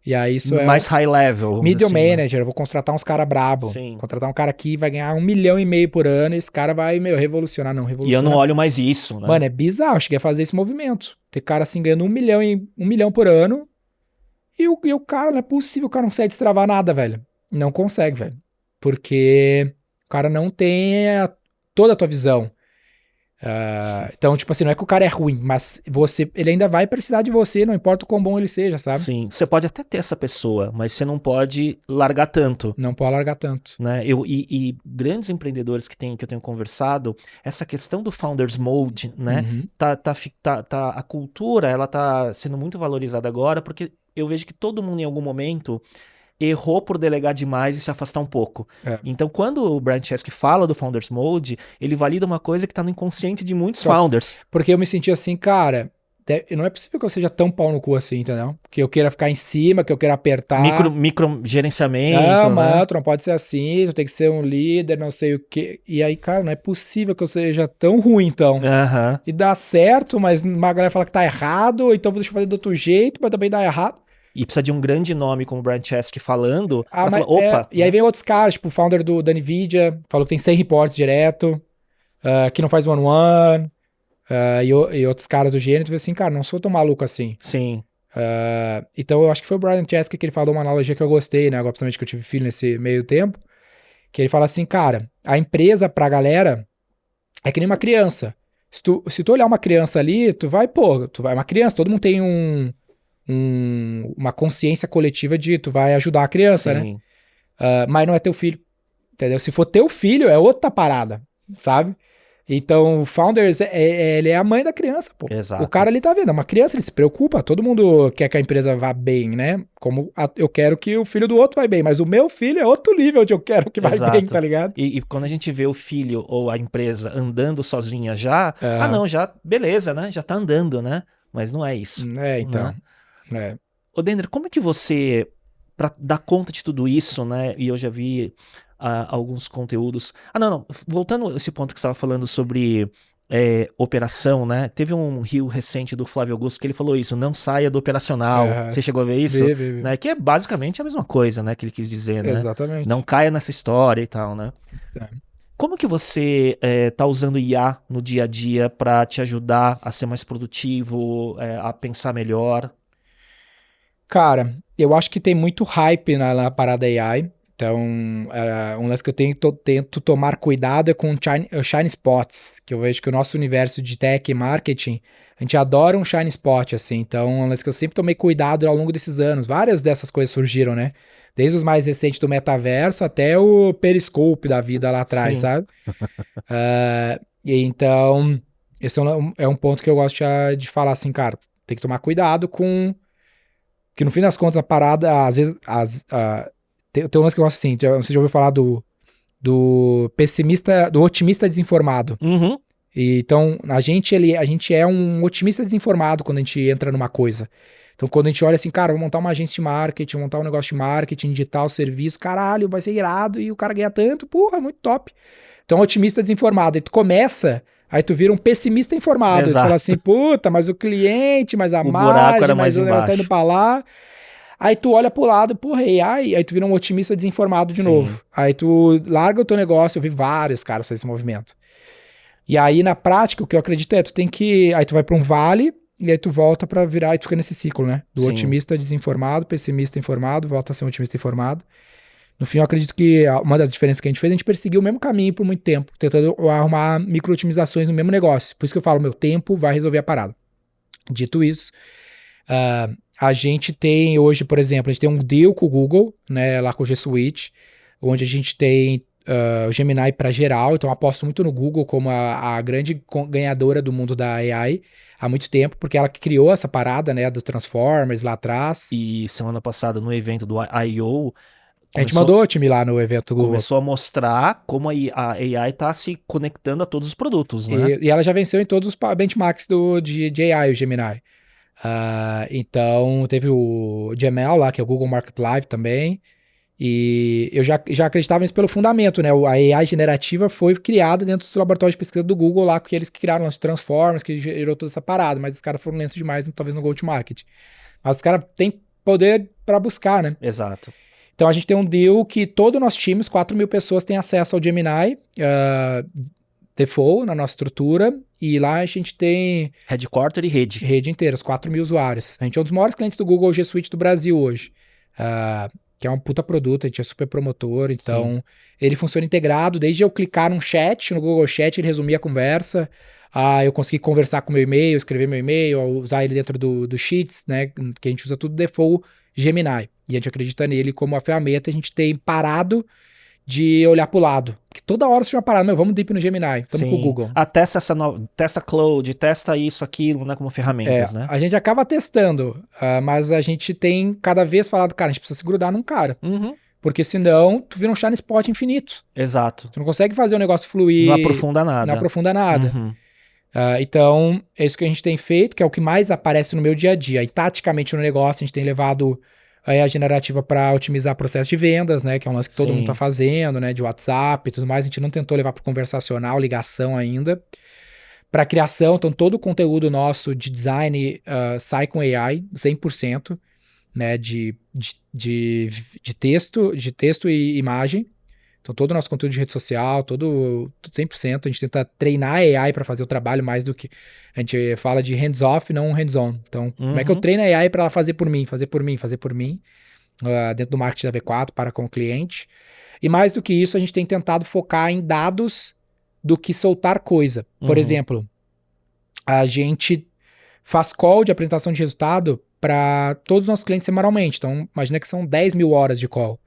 E aí isso mais high level. Middle assim, manager, eu vou contratar uns caras brabo. Sim. Contratar um cara que vai ganhar 1,5 milhão por ano, e esse cara vai, revolucionar, não revolucionar. E eu não olho mais isso, né? Mano, é bizarro, eu cheguei a fazer esse movimento. Ter cara assim ganhando 1 milhão por ano, e o cara, não é possível, o cara não consegue destravar nada, velho. Não consegue, velho. Porque o cara não tem toda a tua visão. Então, tipo assim, não é que o cara é ruim, mas ele ainda vai precisar de você, não importa o quão bom ele seja, sabe? Sim, você pode até ter essa pessoa, mas você não pode largar tanto. Não pode largar tanto. Né? E grandes empreendedores que eu tenho conversado, essa questão do Founders Mode, né? A cultura, ela tá sendo muito valorizada agora, porque eu vejo que todo mundo em algum momento errou por delegar demais e se afastar um pouco. Então, quando o Brian Chesky fala do Founders Mode, ele valida uma coisa que tá no inconsciente de muitos founders. Porque eu me senti assim, cara, não é possível que eu seja tão pau no cu assim, entendeu? Que eu queira ficar em cima, que eu queira apertar. Micro gerenciamento, não, né? Mano, não pode ser assim, tu tem que ser um líder, não sei o quê. E aí, cara, não é possível que eu seja tão ruim, então. E dá certo, mas uma galera fala que tá errado, então deixa eu fazer do outro jeito, mas também dá errado. E precisa de um grande nome como o Brian Chesky falando. Opa! E aí vem outros caras, tipo o founder da NVIDIA, falou que tem 100 reports direto, que não faz one-on-one, e outros caras do gênero. Tu vê assim, cara, não sou tão maluco assim. Sim. Então eu acho que foi o Brian Chesky que ele falou uma analogia que eu gostei, né? Agora, principalmente que eu tive filho nesse meio tempo, que ele fala assim, cara, a empresa pra galera é que nem uma criança. Se tu olhar uma criança ali, tu vai uma criança, todo mundo tem uma consciência coletiva de tu vai ajudar a criança, Sim. né? Mas não é teu filho, entendeu? Se for teu filho, é outra parada, sabe? Então, o Founders, ele é a mãe da criança, pô. Exato. O cara ali tá vendo, é uma criança, ele se preocupa, todo mundo quer que a empresa vá bem, né? Como eu quero que o filho do outro vai bem, mas o meu filho é outro nível de eu quero que vai bem, tá ligado? E quando a gente vê o filho ou a empresa andando sozinha já, já, beleza, né? Já tá andando, né? Mas não é isso. Então. Né? Ô, Dender, como é que você, pra dar conta de tudo isso, né? E eu já vi alguns conteúdos. Não. Voltando a esse ponto que você estava falando sobre operação, né? Teve um reel recente do Flávio Augusto que ele falou isso, não saia do operacional. Você chegou a ver isso? Vi. Né? Que é basicamente a mesma coisa, né? Que ele quis dizer, né? Exatamente. Não caia nessa história e tal, né? Como que você tá usando IA no dia a dia para te ajudar a ser mais produtivo, a pensar melhor? Cara, eu acho que tem muito hype na parada AI. Então, um lance que eu tento tomar cuidado é com shine spots, que eu vejo que o nosso universo de tech e marketing, a gente adora um shine spot, assim. Então, um lance que eu sempre tomei cuidado ao longo desses anos. Várias dessas coisas surgiram, né? Desde os mais recentes do metaverso até o Periscope da vida lá atrás, sabe? E então, esse é um ponto que eu gosto de falar assim, cara, tem que tomar cuidado com... Que no fim das contas a parada, às vezes... Tem um lance que eu gosto assim, não sei se já ouviu falar do do pessimista, do otimista desinformado. Uhum. E, então, a gente é um otimista desinformado quando a gente entra numa coisa. Então, quando a gente olha assim, cara, vou montar uma agência de marketing, vou montar um negócio de marketing, digital, serviço, caralho, vai ser irado, e o cara ganha tanto, porra, muito top. Então, otimista desinformado. Aí tu começa, aí tu vira um pessimista informado. Exato. Tu fala assim, puta, mas o cliente, mas a O buraco margem, era mas mais o negócio tá embaixo. indo pra lá. Aí tu olha pro lado, porra, AI, aí tu vira um otimista desinformado de Sim. novo. Aí tu larga o teu negócio, eu vi vários caras fazer esse movimento. E aí, na prática, o que eu acredito é, tu tem que... Aí tu vai pra um vale, e aí tu volta pra virar, e tu fica nesse ciclo, né? Do Sim. otimista desinformado, pessimista informado, volta a ser um otimista informado. No fim, eu acredito que uma das diferenças que a gente perseguiu o mesmo caminho por muito tempo, tentando arrumar micro-otimizações no mesmo negócio. Por isso que eu falo, meu tempo vai resolver a parada. Dito isso, a gente tem hoje, por exemplo, a gente tem um deal com o Google, né, lá com o G Suite, onde a gente tem o Gemini para geral, então eu aposto muito no Google como a grande ganhadora do mundo da AI há muito tempo, porque ela que criou essa parada, né, do Transformers lá atrás. E semana passada, no evento do I.O., A gente mandou o time lá no evento do Google. Começou a mostrar como a AI está se conectando a todos os produtos, né? E ela já venceu em todos os benchmarks de AI, o Gemini. Então, teve o Gmail lá, que é o Google Market Live também. E eu já acreditava nisso pelo fundamento, né? A AI generativa foi criada dentro dos laboratórios de pesquisa do Google lá, que eles que criaram os Transformers, que gerou toda essa parada, mas os caras foram lentos demais, talvez no go-to-market. Mas os caras têm poder para buscar, né? Exato. Então a gente tem um deal que todo o nosso time, 4.000 pessoas, têm acesso ao Gemini default na nossa estrutura, e lá a gente tem Headquarter e rede. rede inteira, os 4.000 usuários. A gente é um dos maiores clientes do Google G Suite do Brasil hoje, que é um puta produto, a gente é super promotor, então ele funciona integrado, desde eu clicar num chat, no Google Chat, ele resumia a conversa, eu consegui conversar com o meu e-mail, escrever meu e-mail, usar ele dentro do Sheets, né, que a gente usa tudo default Gemini, e a gente acredita nele como a ferramenta. A gente tem parado de olhar pro lado, porque toda hora você vai parar, vamos deep no Gemini, estamos com o Google. Testa testa Cloud, testa isso, aquilo, né, como ferramentas, né? A gente acaba testando, mas a gente tem cada vez falado, cara, a gente precisa se grudar num cara, porque senão tu vira um shiny spot infinito. Exato. Tu não consegue fazer o negócio fluir. Não aprofunda nada. Não aprofunda nada. Então, é isso que a gente tem feito, que é o que mais aparece no meu dia a dia. E taticamente no negócio, a gente tem levado a generativa para otimizar o processo de vendas, né? Que é um lance que todo mundo tá fazendo, né? De WhatsApp e tudo mais. A gente não tentou levar para conversacional, ligação ainda. Para criação, então todo o conteúdo nosso de design sai com AI, 100%, né? De texto e imagem. Então, todo o nosso conteúdo de rede social, todo 100%, a gente tenta treinar a AI para fazer o trabalho mais do que... A gente fala de hands-off, não hands-on. Então, como é que eu treino a AI para ela fazer por mim, dentro do marketing da V4, para com o cliente. E mais do que isso, a gente tem tentado focar em dados do que soltar coisa. Por exemplo, a gente faz call de apresentação de resultado para todos os nossos clientes semanalmente. Então, imagina que são 10 mil horas de call.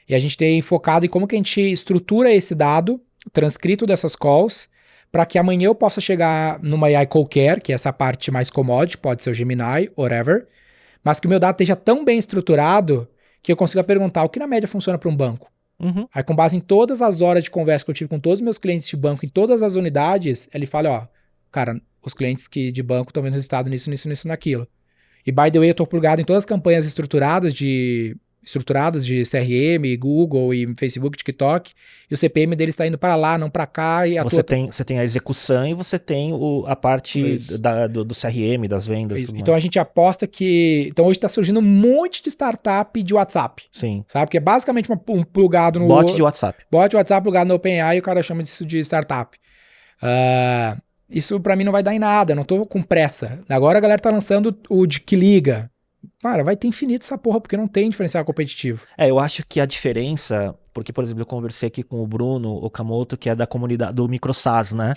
E a gente tem focado em como que a gente estrutura esse dado, transcrito dessas calls, para que amanhã eu possa chegar numa AI qualquer, que é essa parte mais commodity, pode ser o Gemini, whatever, mas que o meu dado esteja tão bem estruturado que eu consiga perguntar o que na média funciona para um banco. Aí, com base em todas as horas de conversa que eu tive com todos os meus clientes de banco, em todas as unidades, ele fala, cara, os clientes de banco estão vendo resultado nisso, naquilo. E, by the way, eu estou plugado em todas as campanhas estruturadas de CRM, Google e Facebook, TikTok, e o CPM dele está indo para lá, não para cá. E você tem a execução e você tem a parte do CRM, das vendas. Então a gente aposta que... Então hoje está surgindo um monte de startup de WhatsApp. Sim. Sabe? Que é basicamente um plugado no... Bot de WhatsApp. Bot de WhatsApp plugado no OpenAI e o cara chama disso de startup. Isso para mim não vai dar em nada, eu não tô com pressa. Agora a galera tá lançando o de que liga. Cara, vai ter infinito essa porra, porque não tem diferencial competitivo. Eu acho que a diferença, porque, por exemplo, eu conversei aqui com o Bruno Okamoto, que é da comunidade do MicroSaaS, né?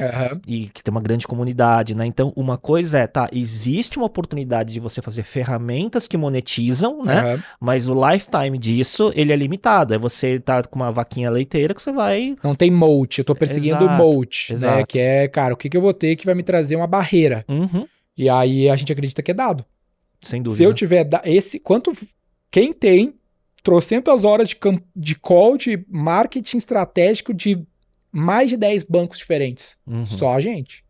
E que tem uma grande comunidade, né? Então, uma coisa existe uma oportunidade de você fazer ferramentas que monetizam, né? Mas o lifetime disso, ele é limitado. É você tá com uma vaquinha leiteira que você vai... Não tem moat, eu tô perseguindo o moat, né? Que é, cara, o que eu vou ter que vai me trazer uma barreira. E aí a gente acredita que é dado. Sem dúvida. Se eu tiver quem tem, trocentas horas de call, de marketing estratégico de mais de 10 bancos diferentes. Só a gente.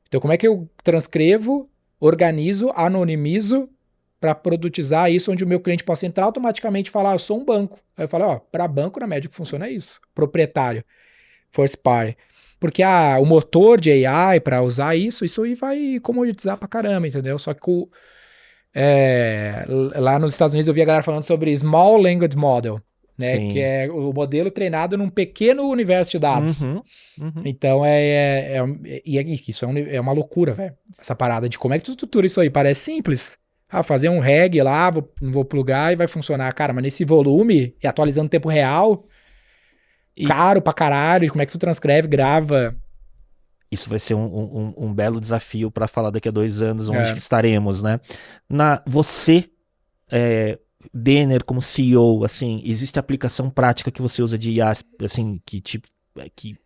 Então, como é que eu transcrevo, organizo, anonimizo para produtizar isso, onde o meu cliente possa entrar automaticamente e falar, eu sou um banco. Aí eu falo, para banco na média funciona isso. Proprietário, first party. Porque o motor de AI para usar isso aí vai comoditizar pra caramba, entendeu? Só que lá nos Estados Unidos eu vi a galera falando sobre Small Language Model, né? Sim. Que é o modelo treinado num pequeno universo de dados. Então isso é uma loucura, velho. Essa parada de como é que tu estrutura isso aí. Parece simples. Fazer um reg lá, vou plugar e vai funcionar. Cara, mas nesse volume e atualizando em tempo real, caro pra caralho. Como é que tu transcreve, grava? Isso vai ser um belo desafio para falar daqui a 2 anos onde que estaremos, né? Você, Denner, como CEO, assim, existe aplicação prática que você usa de IA, assim, que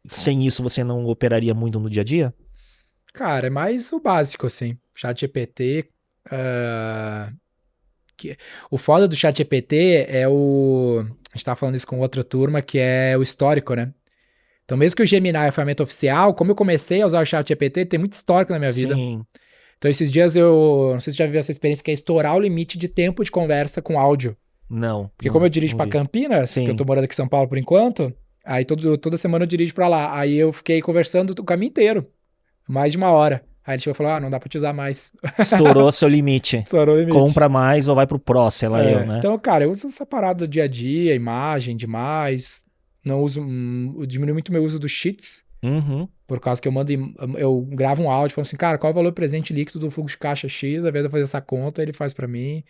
sem isso você não operaria muito no dia a dia? Cara, é mais o básico, assim. ChatGPT. O foda do ChatGPT é a gente tava falando isso com outra turma, que é o histórico, né? Então, mesmo que o Gemini é a ferramenta oficial, como eu comecei a usar o ChatGPT, tem muito histórico na minha vida. Sim. Então, esses dias não sei se você já viu essa experiência, que é estourar o limite de tempo de conversa com áudio. Não. Porque como eu dirijo pra Campinas, Sim. que eu tô morando aqui em São Paulo por enquanto, aí toda semana eu dirijo pra lá. Aí eu fiquei conversando o caminho inteiro, mais de 1 hora. Aí ele chegou e falou, não dá pra te usar mais. Estourou seu limite. Estourou o limite. Compra mais ou vai pro Pro, sei lá eu, né? Então, cara, eu uso essa parada do dia a dia, imagem demais. Não uso, diminui muito meu uso dos cheats, por causa que eu gravo um áudio falando assim, cara, qual é o valor presente líquido do fluxo de caixa X? Ao invés de eu fazer essa conta, ele faz pra mim.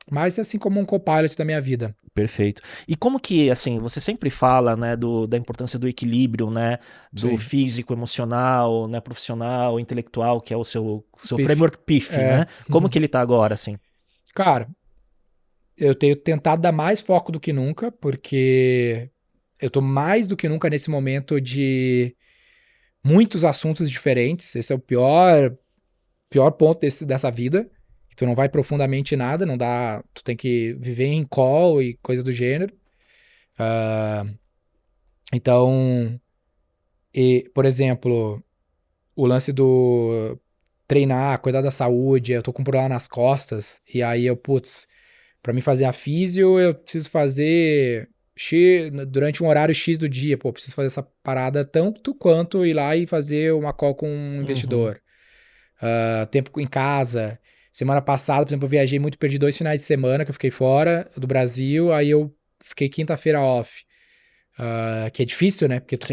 Mas é assim como um copilot da minha vida. Perfeito. E como que, assim, você sempre fala, né, da importância do equilíbrio, né, do físico, emocional, né, profissional, intelectual, que é o seu framework PIF, né? Como que ele tá agora, assim? Cara, eu tenho tentado dar mais foco do que nunca, porque eu tô mais do que nunca nesse momento de muitos assuntos diferentes. Esse é o pior ponto dessa vida. Tu não vai profundamente em nada, não dá. Tu tem que viver em call e coisa do gênero. Então, por exemplo, o lance do treinar, cuidar da saúde, eu tô com um problema nas costas, e aí pra mim fazer a físio, eu preciso fazer durante um horário X do dia, preciso fazer essa parada tanto quanto ir lá e fazer uma call com um investidor. Tempo em casa. Semana passada, por exemplo, eu viajei muito, perdi 2 finais de semana que eu fiquei fora do Brasil, aí eu fiquei quinta-feira off. Que é difícil, né? Porque tu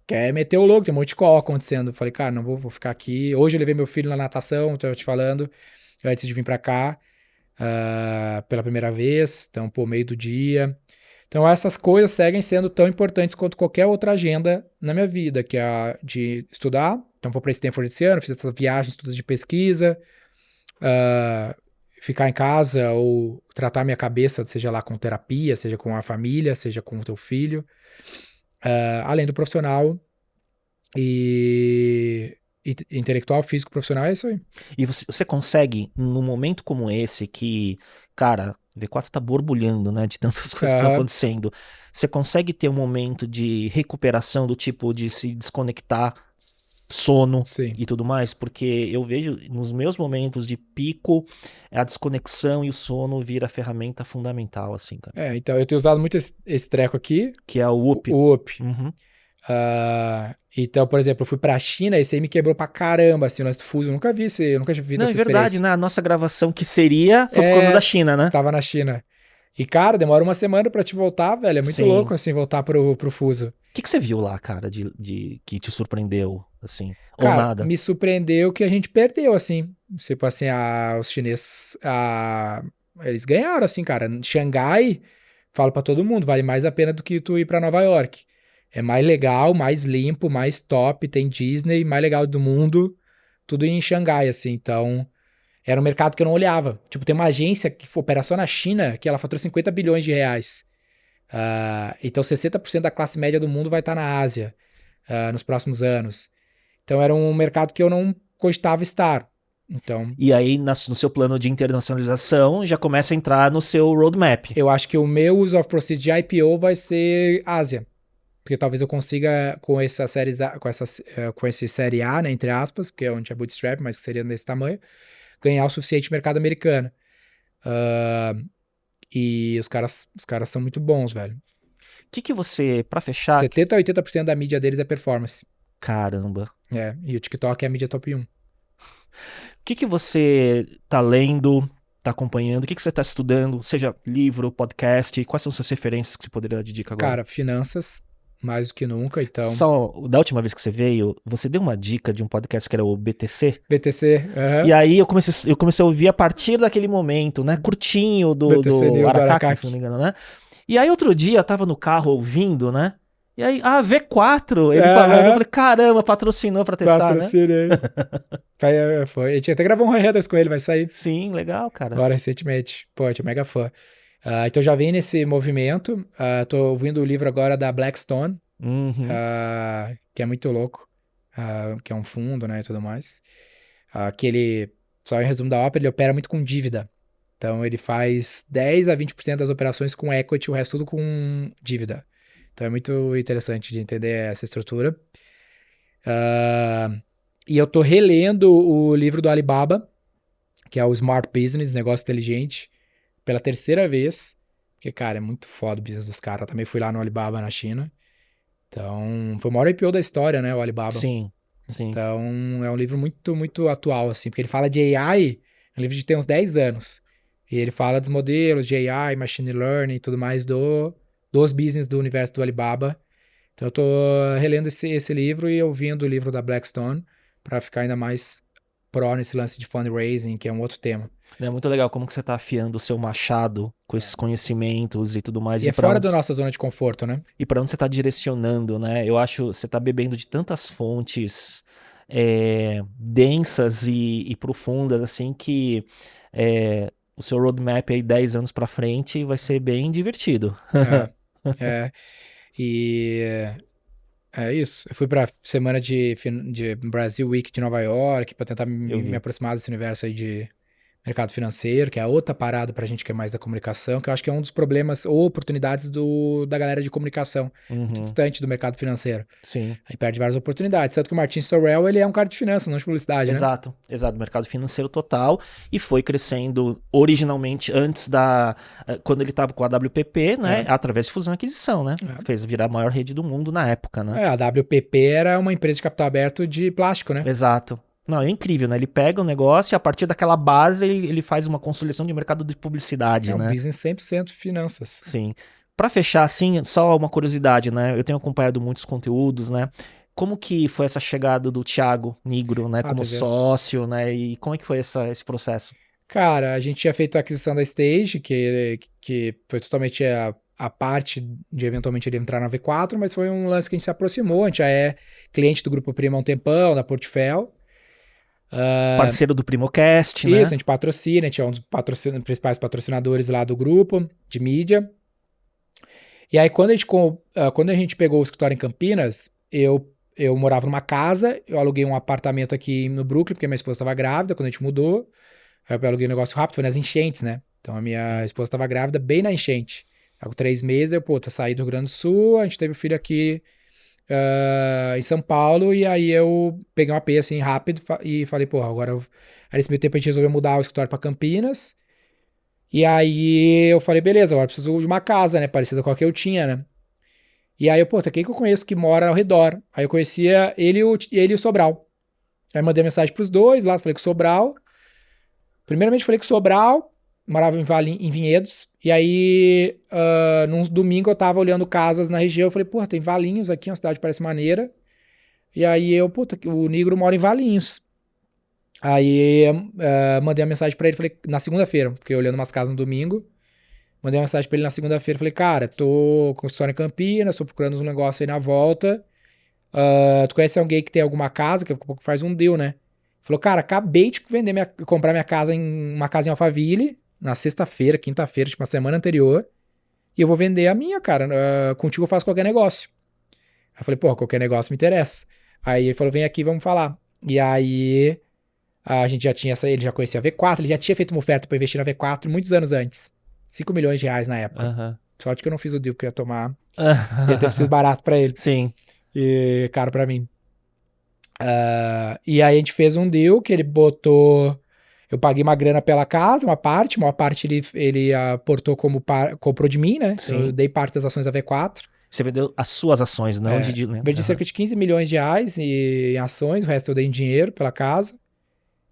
quer meter o louco, tem um monte de call acontecendo. Eu falei, cara, não vou ficar aqui. Hoje eu levei meu filho na natação, tô te falando, antes de vir pra cá, pela primeira vez, então, meio do dia. Então, essas coisas seguem sendo tão importantes quanto qualquer outra agenda na minha vida, que é a de estudar. Então, vou pra Stanford esse ano, fiz essa viagem, estudos de pesquisa, ficar em casa ou tratar minha cabeça, seja lá com terapia, seja com a família, seja com o teu filho, além do profissional e intelectual, físico, profissional, é isso aí. E você consegue, num momento como esse, que, cara, o V4 tá borbulhando, né, de tantas coisas que estão acontecendo, você consegue ter um momento de recuperação, do tipo de se desconectar, sono e tudo mais? Porque eu vejo nos meus momentos de pico, a desconexão e o sono vira ferramenta fundamental, assim, cara. Então, eu tenho usado muito esse treco aqui. Que é o Whoop. O Whoop. Então, por exemplo, eu fui pra China, esse aí me quebrou pra caramba, assim, o lance do fuso. Eu nunca vi essa experiência. Não, é verdade, né? A nossa gravação que seria foi por causa da China, né? Tava na China. E, cara, demora 1 semana pra te voltar, velho. É muito louco, assim, voltar pro fuso. O que você viu lá, cara, que te surpreendeu, assim? Cara, ou nada? Me surpreendeu que a gente perdeu, assim. Tipo assim, os chineses, eles ganharam, assim, cara. Xangai, falo pra todo mundo, vale mais a pena do que tu ir pra Nova York. É mais legal, mais limpo, mais top, tem Disney, mais legal do mundo, tudo em Xangai, assim. Então, era um mercado que eu não olhava. Tipo, tem uma agência que opera só na China, que ela fatura 50 bilhões de reais. Então, 60% da classe média do mundo vai estar na Ásia nos próximos anos. Então, era um mercado que eu não cogitava estar. Então, E aí, no seu plano de internacionalização, já começa a entrar no seu roadmap. eu acho que o meu use of proceeds de IPO vai ser Ásia. Porque talvez eu consiga, com essa série A, com esse série A, né, entre aspas, porque é onde é bootstrap, mas seria desse tamanho, ganhar o suficiente no mercado americano. E os caras são muito bons, velho. O que você, pra fechar... 70% a 80% da mídia deles é performance. Caramba. E o TikTok é a mídia top 1. O que você tá lendo, tá acompanhando? O que você tá estudando? Seja livro, podcast, quais são suas referências que você poderia dar de dica agora? Cara, finanças, mais do que nunca, então... Só, da última vez que você veio, você deu uma dica de um podcast que era o BTC. BTC, E aí eu comecei a ouvir a partir daquele momento, né? Curtinho do BTC News do Aracaki, Aracaki. se não me engano, né? E aí outro dia eu tava no carro ouvindo, né? E aí, V4, ele falando, eu falei, caramba, patrocinou pra testar, Patrocinei. Foi. A gente até gravou um Redders com ele, vai sair. Sim, legal, cara. Agora, recentemente. Pô, eu tinha mega fã. Então já vem nesse movimento. Tô ouvindo o livro agora da Blackstone, que é muito louco. Que é um fundo, né, e tudo mais. Que ele, só em resumo da ópera, ele opera muito com dívida. Então ele faz 10 a 20% das operações com equity, o resto tudo com dívida. Então é muito interessante de entender essa estrutura. E eu tô relendo o livro do Alibaba, que é o Smart Business, Negócio Inteligente, pela terceira vez. Porque, cara, é muito foda o business dos caras. Eu também fui lá no Alibaba, na China. Então, foi o maior IPO da história, né, o Alibaba. Sim. Então, é um livro muito, muito atual, assim, porque ele fala de AI, é um livro de tem uns 10 anos. E ele fala dos modelos de AI, machine learning e tudo mais dos business do universo do Alibaba. Então, eu tô relendo esse livro e ouvindo o livro da Blackstone para ficar ainda mais pró nesse lance de fundraising, que é um outro tema. É muito legal como que você tá afiando o seu machado com esses conhecimentos e tudo mais. E é fora da nossa zona de conforto, né? E para onde você tá direcionando, né? Eu acho que você tá bebendo de tantas fontes densas e profundas, assim, que o seu roadmap aí 10 anos para frente vai ser bem divertido. E é isso. Eu fui pra semana de Brasil Week de Nova York para tentar me aproximar desse universo aí de mercado financeiro, que é outra parada pra gente que é mais da comunicação, que eu acho que é um dos problemas ou oportunidades da galera de comunicação, muito distante do mercado financeiro. Sim. Aí perde várias oportunidades. Tanto que o Martin Sorrell, ele é um cara de finanças, não de publicidade, Exato, mercado financeiro total, e foi crescendo originalmente antes quando ele tava com a WPP, né, através de fusão e aquisição, né, fez virar a maior rede do mundo na época, né. A WPP era uma empresa de capital aberto de plástico, né. Exato. Não, é incrível, né? Ele pega o negócio e a partir daquela base ele faz uma consolidação de mercado de publicidade, né? É um business 100% finanças. Sim. Pra fechar, assim, só uma curiosidade, né? Eu tenho acompanhado muitos conteúdos, né? Como que foi essa chegada do Thiago Nigro, né? Como sócio, né? E como é que foi esse processo? Cara, a gente tinha feito a aquisição da Stage, que foi totalmente a parte de eventualmente ele entrar na V4, mas foi um lance que a gente se aproximou. A gente já é cliente do Grupo Prima há um tempão, da Portfel. Parceiro do Primocast, né? Isso, a gente patrocina, a gente é um dos principais patrocinadores lá do grupo de mídia. E aí, quando a gente pegou o escritório em Campinas, eu morava numa casa, eu aluguei um apartamento aqui no Brooklyn, porque minha esposa estava grávida quando a gente mudou. Aí eu aluguei um negócio rápido, foi nas enchentes, né? Então a minha esposa estava grávida bem na enchente. Aí, com 3 meses, eu saí do Rio Grande do Sul, a gente teve o filho aqui em São Paulo, e aí eu peguei um AP assim rápido e falei, agora aí nesse meio tempo a gente resolveu mudar o escritório para Campinas, e aí eu falei, beleza, agora eu preciso de uma casa, né, parecida com a que eu tinha, né, e aí quem que eu conheço que mora ao redor? Aí eu conhecia ele e o Sobral, aí mandei mensagem pros dois lá, falei com o Sobral, primeiramente falei com o Sobral, morava em Vinhedos, e aí, num domingo eu tava olhando casas na região, eu falei, tem Valinhos aqui, uma cidade que parece maneira, e aí o Nigro mora em Valinhos. Aí, mandei uma mensagem pra ele, falei, na segunda-feira, fiquei olhando umas casas no domingo, mandei uma mensagem pra ele na segunda-feira, falei, cara, tô com história em Campinas, tô procurando uns negócios aí na volta, tu conhece alguém que tem alguma casa, que faz um deal, né? Falou, cara, acabei de comprar minha casa uma casa em Alphaville, na sexta-feira, quinta-feira, tipo, uma semana anterior, e eu vou vender a minha, cara, contigo eu faço qualquer negócio. Aí eu falei, qualquer negócio me interessa. Aí ele falou, vem aqui, vamos falar. E aí, A gente já tinha ele já conhecia a V4, ele já tinha feito uma oferta para investir na V4 muitos anos antes. 5 milhões de reais na época. Sorte que eu não fiz o deal que eu ia tomar. Ia ter sido barato para ele. Sim. E caro para mim. E aí a gente fez um deal que ele botou... Eu paguei uma grana pela casa, uma parte ele aportou comprou de mim, né? Sim. Eu dei parte das ações da V4. Você vendeu as suas ações, não né? Vendi cerca de 15 milhões de reais em ações, o resto eu dei em dinheiro pela casa.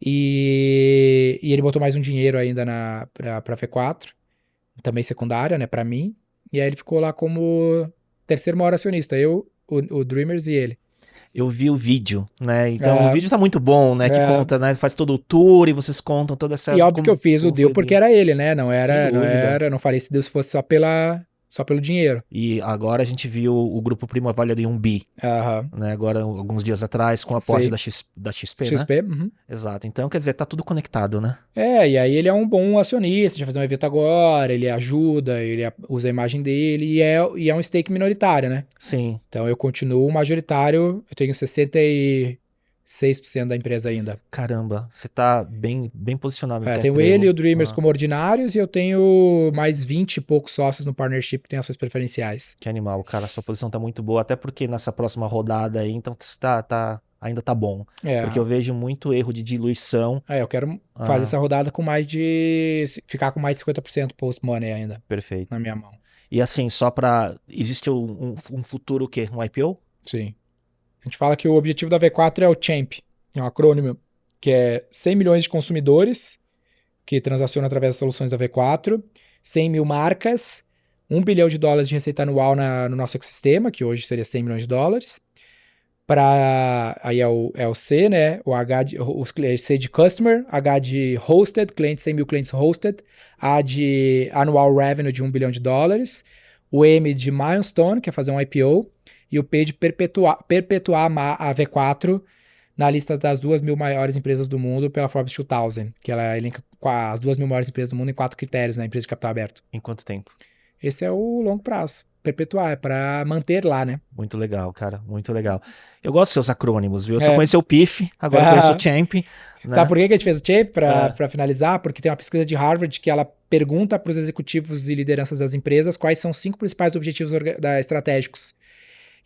E ele botou mais um dinheiro ainda pra V4, também secundária, né, pra mim. E aí ele ficou lá como terceiro maior acionista, eu, o Dreamers e ele. Eu vi o vídeo, né? Então o vídeo tá muito bom, né? Que conta, né? Faz todo o tour e vocês contam toda essa... E óbvio que eu fiz o deal porque era ele, né? Não falei se Deus fosse só pelo dinheiro. E agora a gente viu o Grupo Primo avaliado em 1 bi. Né? Agora, alguns dias atrás, com o aporte da XP, né? Exato. Então, quer dizer, tá tudo conectado, né? E aí ele é um bom acionista, a gente vai fazer um evento agora, ele ajuda, ele usa a imagem dele e é um stake minoritário, né? Sim. Então eu continuo majoritário, eu tenho 66% da empresa ainda. Caramba, você tá bem posicionado. Tenho ele e o Dreamers como ordinários e eu tenho mais 20 e poucos sócios no partnership que tem ações preferenciais. Que animal, cara, a sua posição tá muito boa, até porque nessa próxima rodada aí, então ainda tá bom. Porque eu vejo muito erro de diluição. Eu quero fazer essa rodada com ficar com mais de 50% post-money ainda. Perfeito. Na minha mão. E assim, existe um futuro o quê? Um IPO? Sim. A gente fala que o objetivo da V4 é o CHAMP, é um acrônimo, que é 100 milhões de consumidores que transacionam através das soluções da V4, 100 mil marcas, $1 bilhão de receita anual no nosso ecossistema, que hoje seria 100 milhões de dólares. Aí é o C, né? O C de Customer, H de Hosted, 100 mil clientes hosted, A de Annual Revenue de $1 bilhão, o M de Milestone, que é fazer um IPO, e o P de perpetuar a V4 na lista das 2.000 maiores empresas do mundo pela Forbes 2000, que ela elenca as 2.000 maiores empresas do mundo em 4 critérios na empresa de capital aberto. Em quanto tempo? Esse é o longo prazo. Perpetuar, é pra manter lá, né? Muito legal, cara, muito legal. Eu gosto dos seus acrônimos, viu? Eu só conheci o PIF, agora conheço o CHAMP. Né? Sabe por que a gente fez o CHAMP? Pra finalizar, porque tem uma pesquisa de Harvard que ela pergunta para os executivos e lideranças das empresas quais são os 5 principais objetivos estratégicos.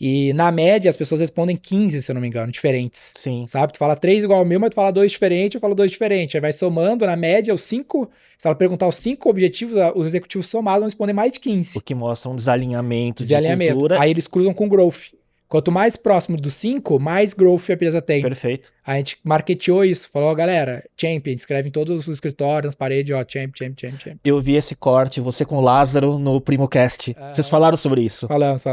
E, na média, as pessoas respondem 15, se eu não me engano, diferentes. Sim. Sabe? Tu fala 3 igual ao meu, mas tu fala 2 diferentes, eu falo 2 diferentes. Aí vai somando, na média, os 5... Se ela perguntar os 5 objetivos, os executivos somados vão responder mais de 15. O que mostra um desalinhamento de cultura. Aí eles cruzam com growth. Quanto mais próximo dos 5, mais growth a empresa tem. Perfeito. A gente marketeou isso. Falou, galera, Champion, escreve em todos os escritórios, nas paredes, Champion. Eu vi esse corte, você com o Lázaro no PrimoCast. Vocês falaram sobre isso? Falamos.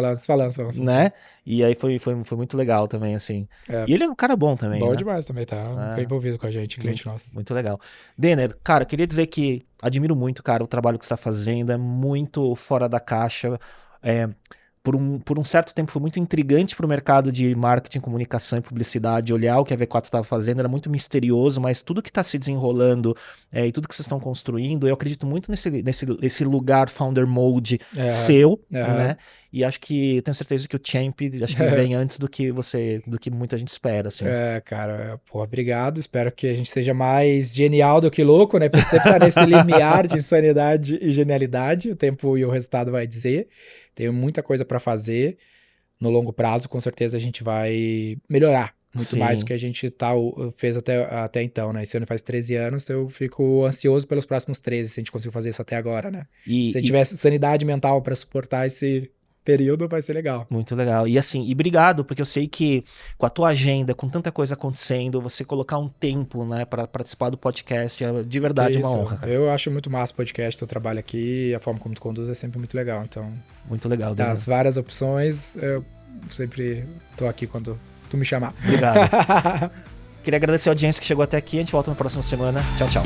Né? E aí foi muito legal também, assim. E ele é um cara bom também, Bom né? demais também, tá envolvido com a gente, cliente nosso. Muito legal. Denner, cara, queria dizer que admiro muito, cara, o trabalho que você está fazendo. É muito fora da caixa. Por um certo tempo foi muito intrigante para o mercado de marketing, comunicação e publicidade olhar o que a V4 estava fazendo, era muito misterioso, mas tudo que está se desenrolando e tudo que vocês estão construindo, eu acredito muito nesse lugar founder mode seu, né? E acho que, eu tenho certeza que o Champ, acho que vem antes do que muita gente espera, assim. Cara, obrigado, espero que a gente seja mais genial do que louco, né? Porque sempre tá nesse limiar de insanidade e genialidade, o tempo e o resultado vai dizer. Tenho muita coisa para fazer. No longo prazo, com certeza, a gente vai melhorar muito mais do que a gente fez até então, né? Esse ano faz 13 anos, então eu fico ansioso pelos próximos 13, se a gente conseguir fazer isso até agora, né? Se a gente tivesse sanidade mental para suportar esse período, vai ser legal. Muito legal. E assim, obrigado, porque eu sei que com a tua agenda, com tanta coisa acontecendo, você colocar um tempo, né, para participar do podcast, é de verdade uma honra. Cara. Eu acho muito massa o podcast, teu trabalho aqui, a forma como tu conduz é sempre muito legal, então... Muito legal. Das várias opções, eu sempre tô aqui quando tu me chamar. Obrigado. Queria agradecer a audiência que chegou até aqui, a gente volta na próxima semana. Tchau, tchau.